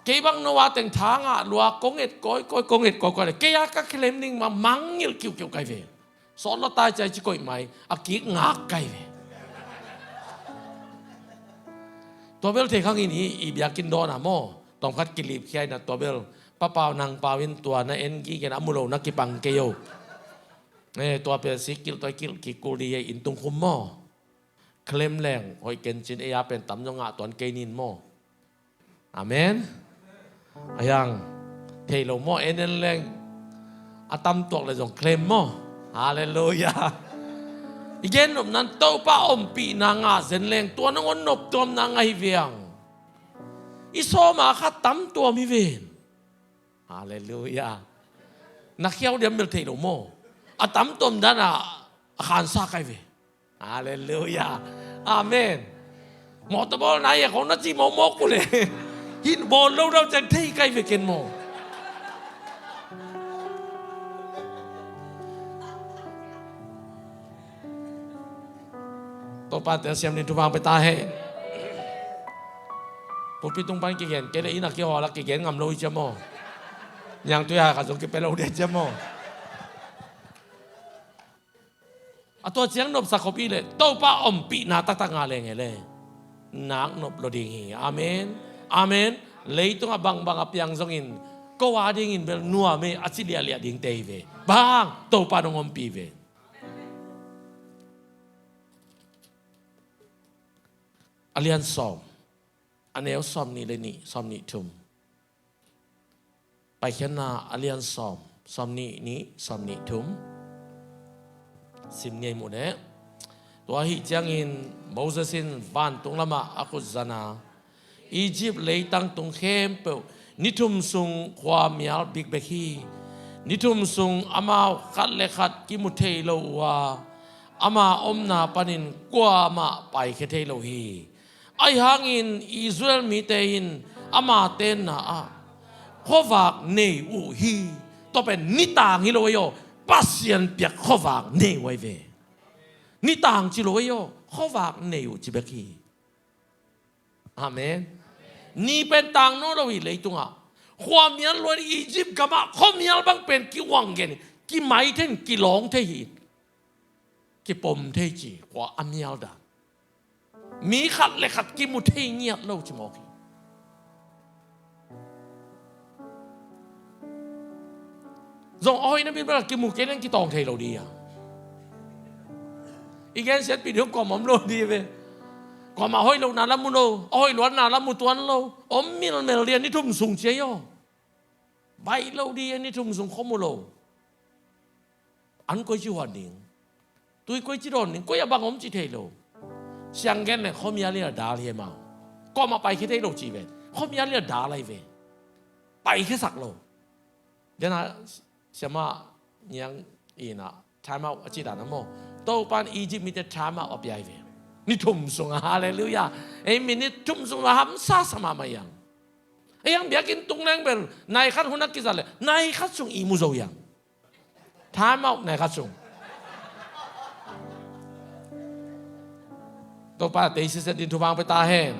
เกี่ยบังนวาแต่งทางอ่ะลัวกงเอ็ดก้อยกงเอ็ดก้อยเลยเกี่ยก็เคลมนิงมามังยิลคิวไกเวสอนเราตายใจจิก้อยไหมอากิกงักไกเวตัวเบลเทข้างนี้อีบอยากกินโดนอ่ะโมต้องคัดกิริบแค่นะตัวเบลป้าเปล่านางปาวินตัวนั่นเอ็นกี้แกนะมุโลนักกิปังเกโยเนี่ยตัวเป็นสิกิลตัวกิลกิกูรีอินตุงคุมโมเคลมแรงหอยเกนจินเอียเป็นตั้มยงอ่ะตัวเกนินโมอาเมนยังเทโลโมเอ็นแรงอาตั้มตัวเลยจงเคลมโมฮาเลลูยาอีกอย่างนั้นตัวป้าอมปีนางอาเซนแรงตัวนั้นนบตัวนางไอเวียงอิโซมาขัดตั้มตัวมิเวนฮาเลลูยานักเขียวเดียมเบลเทโลโมอาตั้มตัวนั้นอ่ะอาคารซาไกเวฮาเลลูยาอาเมนหมอตบอลนายของนักจีโมโมกุเลยหินบอลเราจะเทไกเวเกนโมตัวป้าแต่เสียมนินทุบางไปตาให้ปุ๊บปีตรงปันกี่เกนเกลอินักเกี่ยวอะไรกี่เกนงำลุยเจมอยังตัวอย่างกับสงเกเป็นเราเดียเจมอ ตัวเจียงนบสักปีเลยโตป้าอมปีนาตักงาเลยไงเลยนักนบโลดิงีอาเมนอาเมนเลยต้องบังอภิยังทรงอินก็ว่าดิ่งอินเป็นนัวเมอสิเลียเลียดิ่งเตยเวบางโตป้านงอมปีเวอเลียนซอมอันเอลซอมนี่เลยนี่ซอมนี่ทุ่มไปเขียนนาอเลียนซอมนี่ซอมนี่ทุ่มสิมเงยหมดเนี่ยตัวหิจังอินโมเสสินวันตรงละมาอักุซานาอียิปต์เลยตั้งตรงเข้มเปล่านิทุมซุงความยาวบิ๊กเบคีนิทุมซุงอามาขัดเลขัดกิมุเทโลวาอามาอมนาปนินกว่ามาไปเคเทโลฮีไอหางอินอิสราเอลมีเตอินอามาเตนนาข้อฝากเนอูฮีต้องเป็นนิตางฮิโลโยปัสยันเปียกข้อฝากเนไว้เวนิตางจิโลโยข้อฝากเนอูจิเบคีอาเมนนี่เป็นต่างโน้ตเราอีเลยตรงความยันล้วนอียิปต์กับมาความยันบางเป็นกี่วังเกนกี่ไม้เท่นกี่หลงเทีกี่ปมเทีจีกว่าอันยัลดามีขัดเลยขัดกี่มุเทีเงียบเราจิมอกีจงอ้อยนั่นเป็นแบบกี่มุเกนั่นกี่ตองเทเราดีอีกแค่เสร็จปีเดียวก่อนมันเราดีไปก็มาห้อยเรานาละมุโลห้อยล้วนนาละมุตวนเราอมมีเราเรียนนี่ทุ่มสูงเชียวใบเราดีนี่ทุ่มสูงข้อมูลเราอันก็จีวันนิ่งตัวก็จีรอนนิ่งก็อย่าบังอมจีเทโลเสียงแกเนี่ยเขามีอะไรด่าเลยมาก็มาไปแค่เทโลจีเวนเขามีอะไรด่าอะไรเวนไปแค่สักโลเดี๋ยวนะเสียมายังอีน่ะทายมาจีดานะโมโตปันอียิปต์มีแต่ทายมาอบใหญ่เวนนี่ทุ่มส่งฮาเลลูยาไอ้มินิทุ่มส่งละหัมซาสมามายังไอ้ยังเบียกินตุงแรงเป็นนายขัดหุนักกิจอะไรนายขัดส่งอีมุโซยังถามเอานายขัดส่งตัวป้าเตยสิเสดินทุบางไปตาแห้ง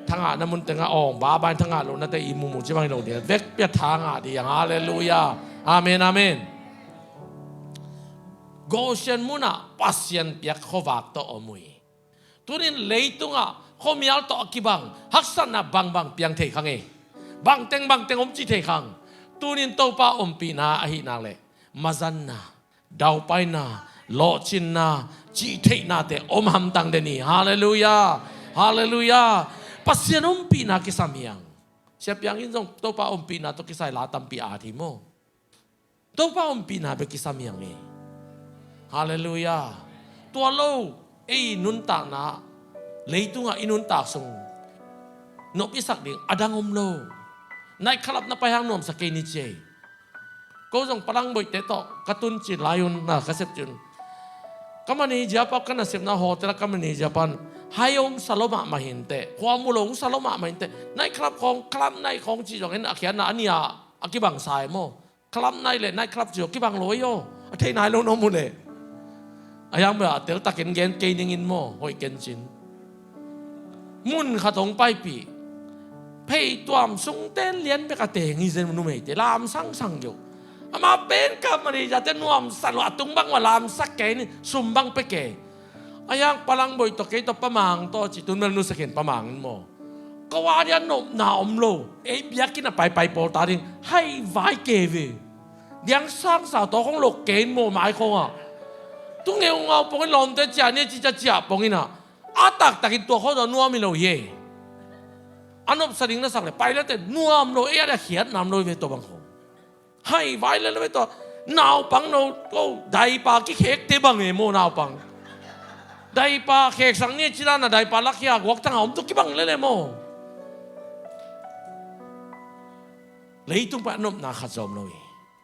ทั้งอาน้ำมันทั้งอาอ่องบ้าบานทั้งอาลงนั่นแต่อีมุมุจิบังลงเดียวเวกเปียทางอาดียังฮาเลลูยาอาเมนอาเมนโกเชนมุนะปัสยันเปียกขวักต่ออมุยตัวนี้เลยตุงเขามีอัลต่อกี่บังฮักษณะบังเปียงเทขังบังเต็งอมจีเทขังตัวนี้ตัวป้าอมปีนาอหินาเลยมาจันนาดาวไปนาโลชินนาจีเทนาเตอมหัมตังเดนีฮาเลลูยาฮาเลลูยาปัสยันอมปีนากิสามียังเสียเปียงอินทรงตัวป้าอมปีนาตัวกิสายลาตัมปีอาทิโมตัวป้าอมปีนาเบกิสามียังฮาเลลูยาตัวโลไอ้นุนตากนะเลยตุงอินุนตากส่งนบอิสักดิ่งอดังอมโลนายขลับนับไปหางนวมสเกนิเจก็ส่งพลังบ่อยเตะต่อกระตุนจิตลายุนนะกระเสพจุนก็มันนี่จะพักกันนะเสียบนาโฮแต่ละก็มันนี่จะพันให้องสโลมามาเห็นเตะความมุหลงสโลมามาเห็นเตะนายครับของคลับนายของจีจงเห็นอาเขียนนะอันนี้อากิบังสายโมคลับนายเลยนายครับจีจงกิบังลอยโยเทนายลงน้องมุเลยอายังแบบเตลตะเกนเกนเกนิงินโมหอยเกนจินมุนขัดงไปปีเพย์ตัวมสุงเต้นเลี้ยนไปกระเตงอีเซนมนุเมตลามสังอยู่อามาเป็นกับมันจะเต้นนวมสลัดตุงบังว่าลามสักเกนซุมบังไปเกอายังพลังบ่อยตะเกตประมังต่อจิตุนมันนุสเกนประมังโมก็ว่าเดียนนมหนาวมโลเอ้ยกินไปโปตาดิงให้ไว้เกวียังสร้างสาวตัวของโลกเกนโมหมายคงตุงเงาเอาปงลมเตจ่าเนี่ยจีจ่าปงอินะอาตักตัวเขาจะนัวมิโลเย่อันนั้นสลิงนั่นสักเลยไปแล้วแต่นัวมิโลเอ้ยได้เขียนนำโลเวตัวบางคนให้ไว้แล้วเวตัวนาวปังโนก็ได้ปากี่เค้กเตบังเอโมนาวปังได้ปาเค้กสังเนี่ยจีรานะได้ปาลักยากวักตั้งเอาตุกี่บังเลยโมเลยตุงปะนบนาขัดจอมเลย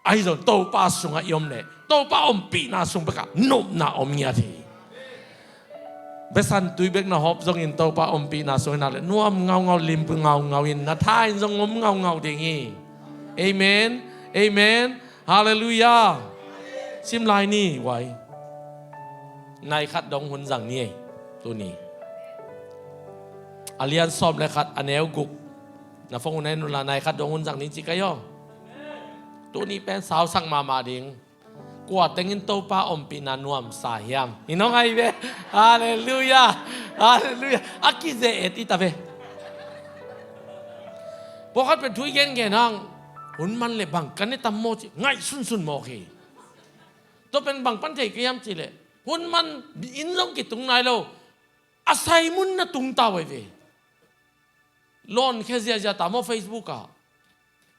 ไอ้ส่วนโตป้าส่งยอมเลยโตป้าอมปีนาส่งไปกับนบนาอมเงียทีเบสันตุยเบกนาฮอบส่งอินโตป้าอมปีนาส่งนั่นเลยนัวเงาลิมปเงาอินนาท้ายส่งงมเงาเดียงี้เอเมนเอเมนฮาเลลูยาซิมไลนี่ไว้นายขัดดองหุ่นสั่งนี่ตัวนี้อาเลียนซอมเลยขัดอันเอลกุกนะฟงในนุลานายขัดดองหุ่นสั่งนี้จิกายอตัวนี้เป็นสาวสั่งมาดิง กว่าแต่งินโตป้าอมปีนานวมสาเฮียมนี่น้องไงเว้ฮาเลลูยาฮาเลลูยาอากิเซเอติตาเว้พวกเขาเป็นทุยเย็นแกนังหุ่นมันเลยบังกันนี่ตามโมจิง่ายสุนโมกีตัวเป็นบังปันเทกยามจิเลยหุ่นมันอินลงกิตรงไหนเราอาศัยมุนน่ะตุงตาไว้เว้ล้นแค่เสียจัตตามอเฟซบุ๊กอะ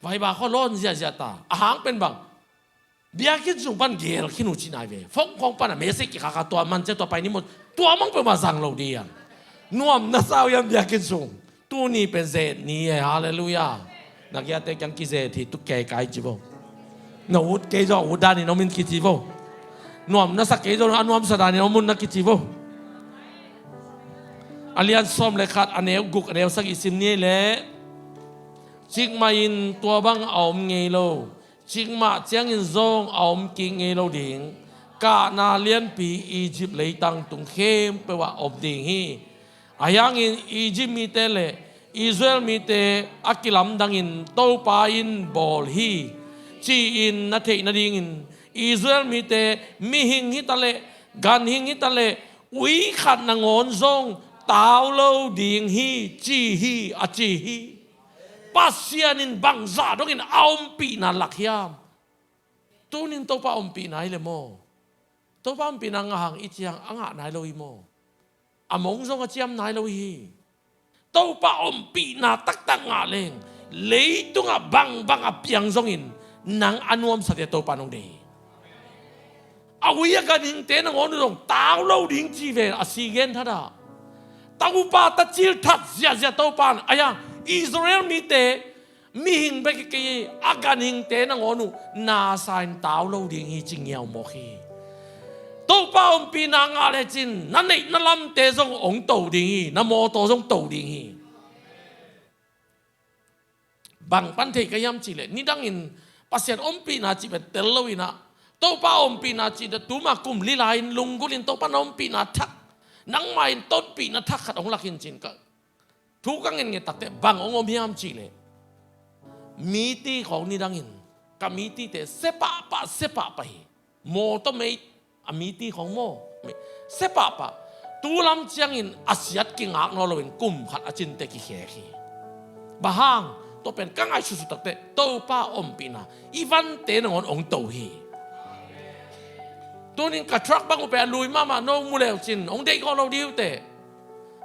ไว้บ่าเขาล้นเสียจัตตาอาหารเป็นบังเบียกินสุงปันเกลขินุจินายเว้ฟงของปันเมสิกิขากตัวมันจะตัวไปนี่หมดตัวมันเป็นมาสั่งเราดีอ่ะนวมน่าสาวยามเบียกินสุงตัวนี้เป็นเศษนี่ฮาเลลูยานักยาเตยังกิเศษที่ตุกแก่ไกจิบนวุฒเกจอุดานี่น้องมินกิจิบนวมน่าสักเกจอันนวมสดานี่น้องมุนนักกิจิบอาเลียนส้มเลยขาดอันเอวกุกอันเอวสักอิสิมนี่แหละจิกมาอินตัวบังเอาเงยโลจิกมาเจียงอินซงเอากิงเงยโลดิ่งกานาเลียนปีอียิปต์เลยตั้งตุงเข้มไปว่าอบดิ่งฮีอายังอินอียิปต์มีเตเลอิสราเอลมีเตอักิลัมดังอินโตปาอินบอลฮีจีอินนาเทนาดิ่งอินอิสราเอลมีเตมีหิงฮิตาเลกันหิงฮิตาเลอุยขัดนางอนซงตาวโลดิ่งฮีจีฮีอาจีฮีปัสยานินบังซาดงินเอาปีนาลักยามตัวนินตัวป้าอมปีนายเลยโมตัวป้าอมปีนางหางอิจยังอ่างนายโลยโมอามงซงอาเจียมนายโลยตัวป้าอมปีนาตักตังอาเลงเลยตัวงบังอาเปียงซงอินนางอนุมสัตย์ตัวป้านงเดเอาวิยากันหิงเตนงอนุรงตาวโลดิ่งจีเวอาซีเกนท่าดาตัวป้าตัดจิลทัดเสียตัวป้านอายังอิสราเอลมีเตมีหิงไปกี่อาการหิงเตนังอนุนาซายนตาวโลดิ่งฮีจิงเงียวโมขีตัวป้าอมปีนางอะไรจินนั่นนี่นั่นลำเตซงองตัวดิ่งฮีนั่นโมตัวซงตัวดิ่งฮีบางปันเทกยามจิเลนี่ดังอินภาษาอมปีนาจิเป็นเตลวินะตัวป้าอมปีนาจิเดตุมาคุมลีลาอินลุงกุลินตัวป้าอมปีนาทักนังไม่ต้นปีนาทักขัดองลักอินจินก็ทุกอย่างเงี้ยตัดแต่บางองค์มีอัมจีเลยมีตีของนี่ดังอินกับมีตีแต่เสปะปะเสปะไปโมต้องไม่มีตีของโมเสปะปะตูลำเจียงอินอาเซียตกิงอักนอลเป็นกุมขัดอาจินเตกิเขคีบางห้างตัวเป็นกังไอสุดตัดแต่ตัวป้าอมปีนาอีวันเตนงอนองตัวฮีตัวนี้กระทรักบางอุปลุยมาโนมูเลวจินองเด็กของเราดิวเต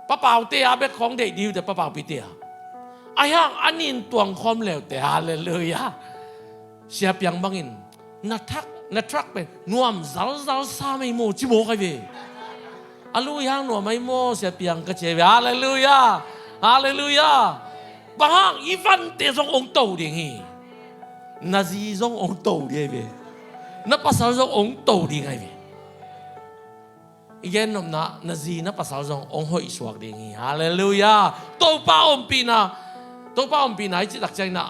ป้าเป่าเตียเบ็ดของเด็กดิวแต่ป้าเป่าปีเตียไอ้ห่างอันนี้ตัวงคอมแล้วแต่ฮาเลลูยาเสียเปียงบังอินนัทรักเป็นนวมซัลซาไม่โมจิโมใครเวอาลูย่างนวมไม่โมเสียเปียงก็เจวิฮาเลลูยาฮาเลลูยาบางห่างอีฟันเตะซงองโตดิ่งฮีนาซีซงองโตดิ่งเวนับภาษาซงองโตดิ่งไงเวอีกอย่างนึงนะนาซีนับภาษาจงองค์หอยสวกดิ่งฮาเลลูยาตัวป้าอมปีนะไอ้จิตตักใจนะ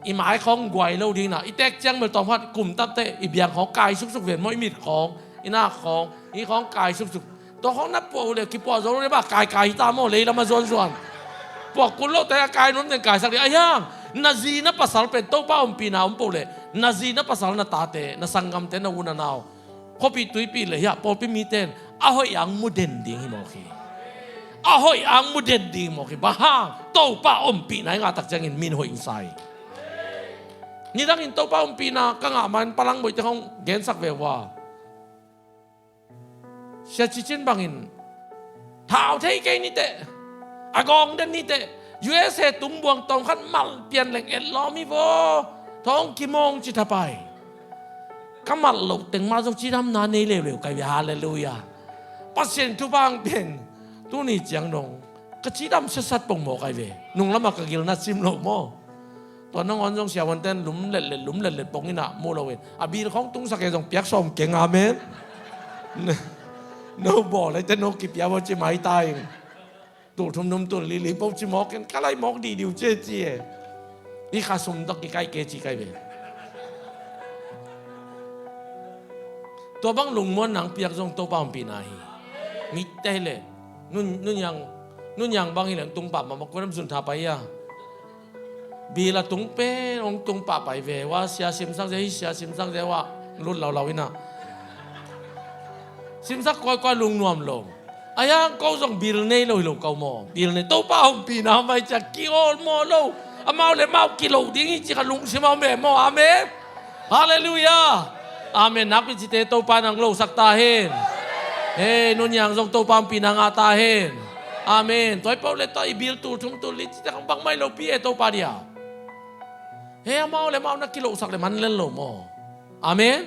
อีหมายของกวยเราดิ่งนะอีแตกแจ้งเมื่อตอนพัดกลุ่มตับเตะอีเบียงของกายสุกเวียนไม่มีของอีหน้าของอีของกายสุกตัวของนับปวดเลยกี่ปวดเราเลยบ้ากายตามโมเลยเรามาส่วนปวดกุลโลแต่กายนั้นเป็นกายสักเดียวไอ้ย่างนาซีนับภาษาเป็นตัวป้าอมปีนะปวดเลยนาซีนับภาษาหน้าตาเตะนาสังกัมเตะนาวุนานาเขาปีตุยปีเลยฮะพอปีมีเตนahoy ang muden ding himoki ahoy ang muden ding moki bahang to pa ompi na nga tak jangin min ho insai ni dang in to pa ompi na ka nga man palang mo itong gensak vewa siya chichin bangin thao thấy cái ni te agong den ni te USA tung buang tong khat mal pian leng et lo mi vo thong kimong chi thapai kamal lo teng ma jong chi dam na nei lew kai hallelujahปัสเซนทุบางเป็นตัวนี้จังนงกระชีดำสัดปงหมอกไอเวนุ่งละมากกิลนัดซิมโลโมตอนน้องอันจงเสียวันเต้นหลุมเล็ดปงนี่นะโมโลเวนอาบีของตุ้งสักจงเปียกส้มเก่งอาเมนโนบอกเลยแต่โนกิบยาวจะไม่ตายตัวทุ่มนุ่มตัวลิลิปจิมอกกันก็ไล่มอกดีดิวเจี๊ยนี่ข้าสมตะกี้ไก่เกจิไก่เวตัวบังลุงม้วนหนังเปียกจงตัวป้าปีนายมิเตเลนุ่นยังบางอย่างตุงป่ามาคนน้ำสุนทาไปอ่ะบีละตุงเป้องตุงป่าไปเวว่าเสียสิมสังเสียว่ารุ่นเราวินะ ซิมสักก้อยลุงนวมลงอายังก็ส่งบิลเน่เลยลูกเขาโมบิลเน่ตัวป้าผมปีน้ำไม่จะกิโลโมโลอามาเลยมากิโลดิ้งจิกลุงซิมาเมโมอาเมนฮาเลลูยาอาเมนนับจิตเตตัวป้านังโลสักตาเฮนเฮ้นุ่นยังส่งตัวป้าปีนังอาตาเฮนอาเมนตัวเป้าเลยตัวบิลตูทุ่มตัวลิจิตกังบังไม่โลปีตัวป้าเดียเฮ้อามาเลยมานักกิโลสักเลยมันเล่นโลโมอาเมน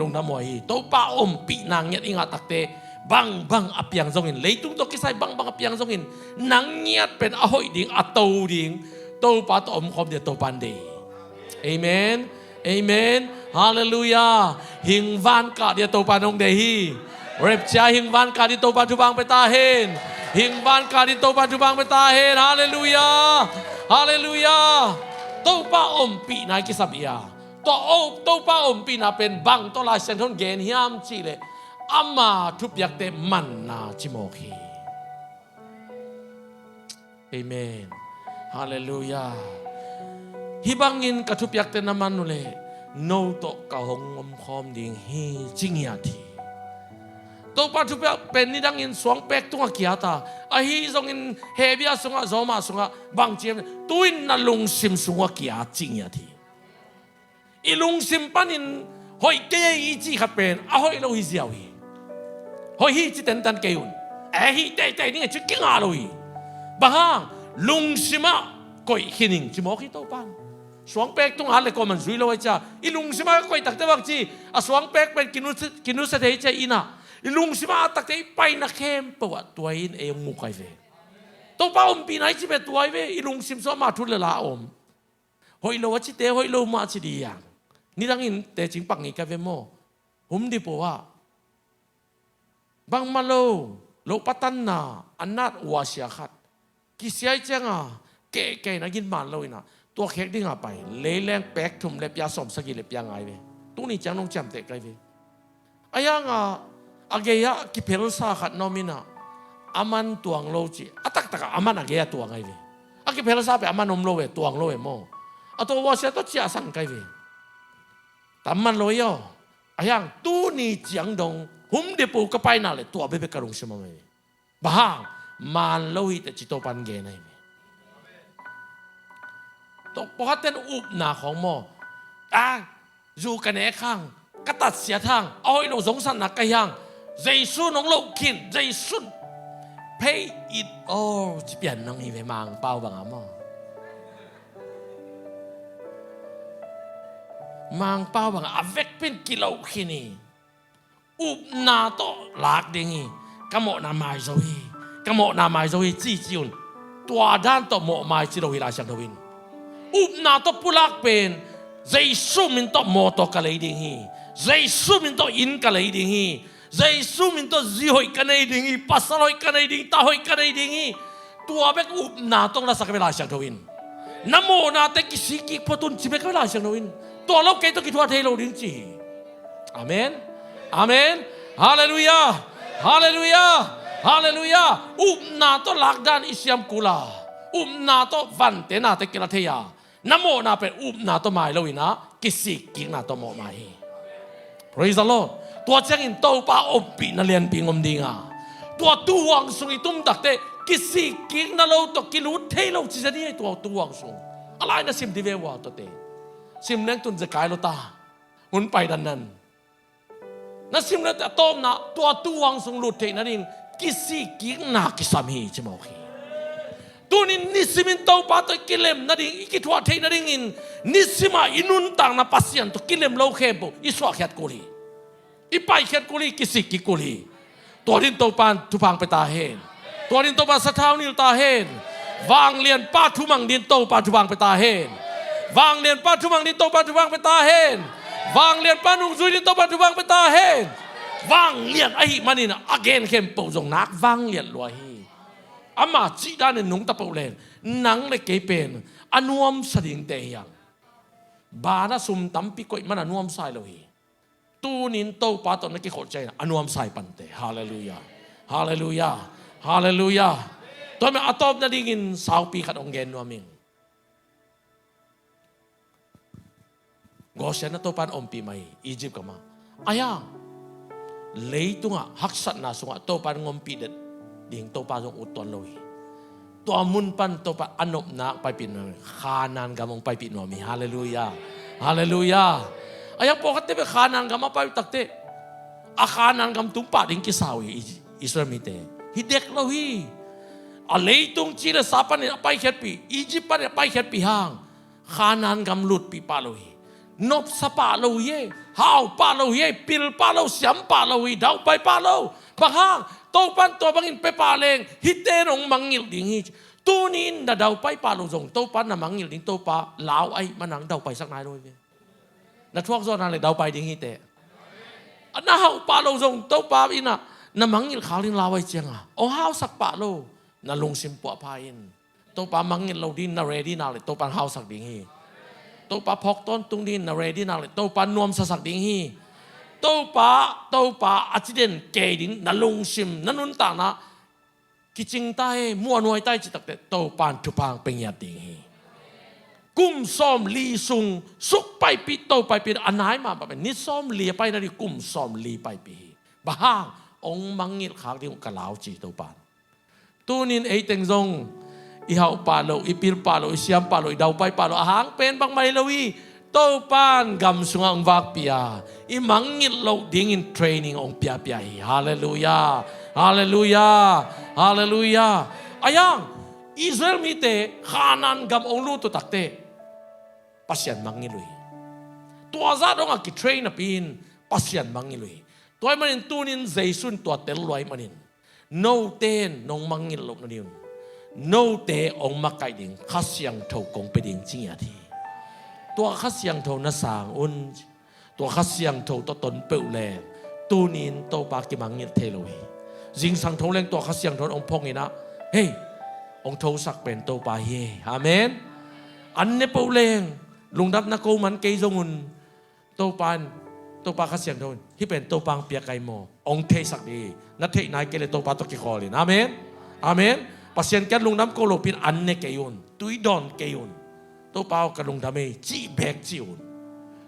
ลงน้ำมวยตัวป้าปีนางเนี่ยอิงอาตักเตbang apiang zongin leitung to kisai bang apiang zongin nang ngiat pen ahoy ding atau ding to pat khom dia to pande amen hallelujah hing van ka dia to panong dehi rep cha hing van ka di to pa bang petahen hing van ka di to pa bang petahen hallelujah to pa pi nai kisabia to pa pi na pen bang to la sen thon gen hiam chi le Ama tupiak te manna cimoki. Amen. Hallelujah. Hibangin katupiak te naman ule. No to kahong khom ding hi jingyati. To patupiak penidangin suang pek tunga kiata. Ahi zongin hebia sunga zoma sunga bang ciem. Tuin na lungsim sunga kia jingyati. Ilungsim panin hoi kaya iji kapen. Ahoy lo hiziawi. Hoi hi chỉ tên tên kêu, hi tâyนี่chỉ kinh ngạc rồi, bahang lung sima coi hình chỉ mỗi khi tàu pan, suang pek tung hal le ko man zui lo cha, ilung sima coi tak te bak chi, suang pek pen kinu sa te cha ina, ilung sima tak te pai na kem pawa tuain e mu kai ve, tàu pa pinai chỉ be tuai ve, ilung sim so ma thu le la hoi lo chi te hoi lo ma chi di yang, ni dang in te ching pang ni ka ve mo, di po wa. Bang malo, lo patan na, anat wasyakat. Kisiyay siya nga, kaya naging malo ina. Tua kek di nga pa, leleng pek tum lepya som sagi lepya ngay ve. Tuni siyang nung siyam te kay ve. Aya nga, agaya kipel sa kat nomina, aman tuang lo chi. Atak taka, aman agaya tuang ngay ve. Akipel sa pe, aman lo ve, tuang lo ve mo. Ato wasya to siya sang kay ve. Taman lo yo. Ayang, tuni siyang dong, di po kapay na le tuwa bebe karong siya mamay. Bahang man lohit at chito pangenay me. To pohaten up naของmo. Zu kane khang katat sia thang. Oi lo zong san na kayang. Giêsu nong lo kin, Giêsu pay it all. Chỉ biển nang hi ve mang pao bang mo. Mang pao bang avec pin kilo kini. Up na to lạc dingi, kamo na mai rồi chỉ chịu, tua đan to mộ mai chỉ đâu hi sang đâu in. Up na to pulak pen, Giêsu min to mộ to kalay dingi, Giêsu min to in kalay dingi, Giêsu min to zihoi kanay dingi, pasaloi kanay ding, tahoi kanay dingi, tua bek up na to la sa kabila sang đâu in. Namo na te kisiki potun chibe kabila sang đâu in. Tua lo kay to kitwa thelo ding chi. Amen. Amen. Hallelujah. Na to lakdan isyam kula. Na to vante na te kilatheya. Namo na pe na to mai lo ina kisik king na to mo mai. Praise the Lord. Tua chang in to pa opi na lian pingom dinga. Tua tuwang sung itum takte kisik king na lo to kilut the lo chi ni tua tuwang sung. Alai na sim dive wa to te. Sim nang tun zakai lo ta. Hun pai dan nan. Nasim na tom na tuwang sung lutte na rin kisi king na kisami chimoki. Tunin nisimin tau pato kilem na rin ikitwa te na rin in nisima inuntang na pasyan to kilem lo kempo iswa kiat kuli. Ipay kiat kuli kisi kikuli. Tuwarin tau pan tupang petahen. Tuwarin tau pan sa tao nil tahen. Vang lian pa tumang din tau pan tupang petahen. Vang lian pa tumang din tau pan tupang petahen. Vang lian panung zui din to pa tubang petahen. Vang lian ai manina again kem po zong nak vang lian lo hi. Ama chi dan nung ta po len nang le ke pen anuam sa ding te yang. Ba na sum tampi ko man anuam sai lo hi. Tu nin to pa to na ki khol chai anuam sai pante. Hallelujah. To me atop na dingin sau pi khat ong gen nuaming. Goshen na to pan ompi mai Egypt kama. Ayang lấy tung à hắc sát na sung à tàu pan ngom pi det ding tàu pa sung uton loi tua mun pan tàu pa anop na pai pin no khanan gamong pai pin no mi hallelujah hallelujah ayang pokat te be khanan gam pai takte a khanan gam tung pa ding kisawi Israel mi te hi dek lo hi a lei tung chi le sa pan pai khet pi Egypt pan pai khet pi hang khanan gam lut pi pa lo hi nop sa pa lo ye hao pa lo ye pil pa lo siam pa lo hi dau pai pa lo bang hang to pan to bangin pe pa leng hite rong mangil ding hi tunin da dau pai pa lo jong to pan na mangil ding to pa lao ai manang dau pai sak nai lo ve na thuak zo na le dau pai ding hi te na hao pa lo jong to pa ina na mangil khalin lawai chianga o hao sak pa lo na lung sim po pa in to pa mangil lo din na ready na le to pan hao sak ding hi to pa phok ton tung din na ready na le to pa nuam sa sak ding hi to pa accident ke ding na lung sim na nun ta na kiching tai mua nuai tai chi tak te to pan thu pang peng ya ding hi kum som li sung suk pai pi to pai pi anai ma ba ni som li pai na ri kum som li pai pi ba hang ong mangil khak ding ka lao chi to pan tunin ei teng zong i hau pa lo i pir pa lo i siam pa lo i dau pai pa lo ahang pen bang mai lo wi to pan gam sunga ang vak pia i mangil lo ding in training ong pia pia hi hallelujah hallelujah hallelujah ayang Israel mi te khanan gam ong lu to takte pasyan mangilui tua za dong a ki train a pin pasyan mangilui toy manin tunin zaisun tua tel loi manin no ten nong mangil lo na diun no te ong makai ding khasyang tho kong pe ding ching ya thi tua khasyang tho na sang un tua khasyang tho to ton pe le tunin to pa ki mangil the loi jing sang tho leng tua khasyang tho ong phong ina hey ong tho sak pen to pa hi amen an ne pe leng lung dap na ko man ke zongun to pa khasyang tho hi pen to pang pia kai mo ong the sak di na the nai ke le to pa to ki kholin amen amen pasien kan lung dam ko lo pin an ne ke yun tui don ke yun to pa ka lung dam e chi bek chi un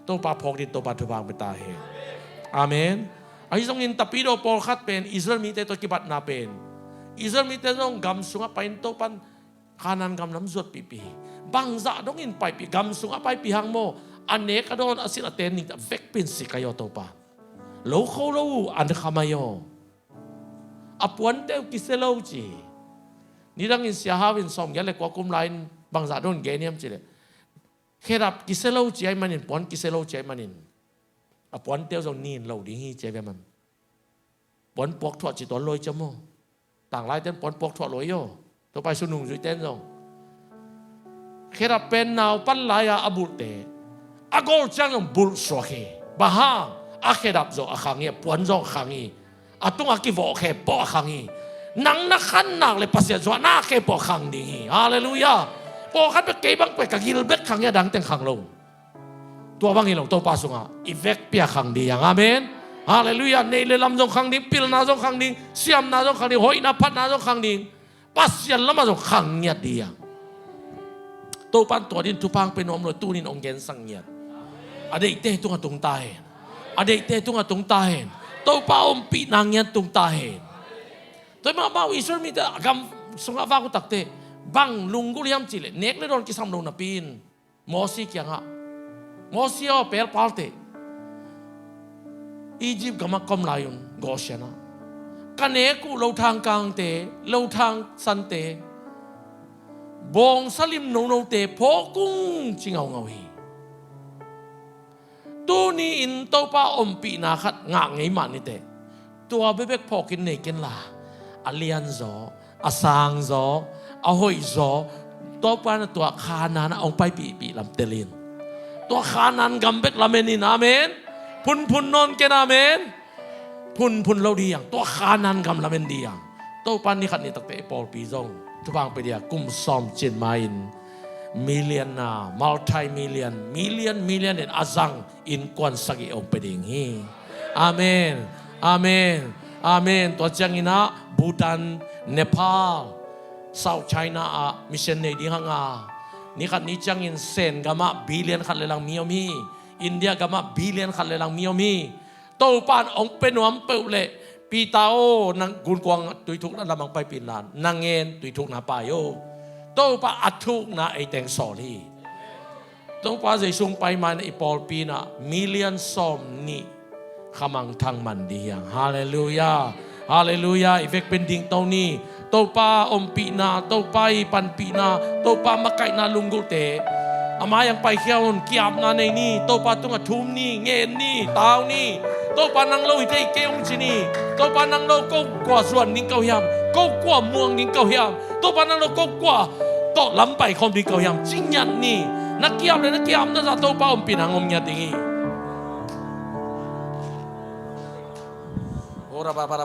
to pa phok di to pa thu bang pe ta he amen ai zong in tapido por khat pen Israel mi te to ki bat na pen Israel mi te zong gam sunga pain to pan kanan gam lam zot pi pi bang za dong in pai pi gam sunga pai pi hang mo ane ka don asil aten ni vek pin si kayo to pa lo kho lo an khamayo apuan te ki selo chi ni dang in sia hawin som ya le kwa kum lain bang za don geniam chi le kherap ki selo chi ai manin pon ki selo chi ai manin apuan te zong nin lo ding hi che be man pon pok thwa chi ton loi chamoต่างหลายเต้นปนปกถอดลอยโยตัวไปสุนุงจุยเต้นจงเคราเป็นนาวปั้นลายอาบุตเตอากอลจังบุลสวะเคบ้าฮะอาเคดับโจอาขังเงียปวนโจขังงีอาตุงอากิโวเคปอขังงีนังนักขันนักเลยภาษาจวนนักเคปอขังดีฮาเลลูยาปอขันไปเก็บบังไปกับกิลเบกขังเงียดังเต็งขังลงตัวบังอีหลงตัวปาสุงาอีเวกเปียขังดีอย่างอาเมนฮาเลลูยาในเลลำจงขังดิ้งปิลนาจงขังดิ้งเสียมนาจงขังดิ้งหอยนาพัดนาจงขังดิ้งปัสยันละมาจงขังเงียดีอย่างตัวปันตัวดินทุพังเป็นอมเลยตู้นินองเกนสังเงียดอดีตเตตุงตุงตายอดีตเตตุงตุงตายตัวป้าอมปีนางเงียตุงตายตัวมาบ้าอิสราเอลมีแต่กำสงฆ์ฟ้ากุตักเตบังลุงกุลิยมจิเลเนกเลโดนกิสัมลงนับปีนมอสีเกียงฮะมอสีเอาเปลพาลเตอียิปต์ก็มาคอมลายุนโกเชนะกันเนกูเราทางกลางเตเราทางสันเตบงสลิมโนโนเตพอกุ้งจิงเอาเงาฮีตัวนี้อินตัวป้าอมปีนาขัดงางไงมันนี่เตตัวเบ๊กพอกินเนกินลาอเลียนโซอาซางโซอาหอยโซตัวป้าน่ะตัวขานานะเอาไปปีลำเตลินตัวขานันกำเบ๊กลาเมนินอาเมนพุนนอนเกนาเมนพุนเราดีอย่างตัวขานันกำละเมนดีอย่างตัวปันนี่ขัดนี่ตักเตะปอลปีจงทุกบางไปเดียกุมซอมเจนมาอินมิเลียนนามัลติมิเลียนเอ็นอาซังอินกวนสักิองไปดิ่งฮีอาเมนอาเมนอาเมนตัวจังอินะบูตันเนปาลเซาท์ไชน่ามิเชนเนดีฮังอานี่ขัดนี่จังอินเซนกามะบิลเลียนขัดเลลังมิโอมีอินเดียกามาบิลเลียนขัดเลลังมิโอมีโต tô pan ông bên nuông bự lệ pi tao nang gun quang tùy thuộc na lamang pai pin lan nang nghen tùy thuộc na pai yo tô pa at thuộc na ai teng sorry tô pa dây sung pai man ipol pi na million som ni khamang thang man diang hallelujah hallelujah effect pending tau ni tô pa om pi na tô pai pan pi na tô pa makai na lunggul te ama yang pai khiaun kiam na nei ni tô pa tunga thum ni ngen ni tao ni tô pa nang lo itei keong chini tô pa nang lo ko kwa suan ning kau hiam ko kwa muang ning kau hiam tô pa nang lo ko kwa to lam pai khom ning kau hiam ching nyan ni na kiam le na kiam na za tô pa om pi na ngom nya tingi ora para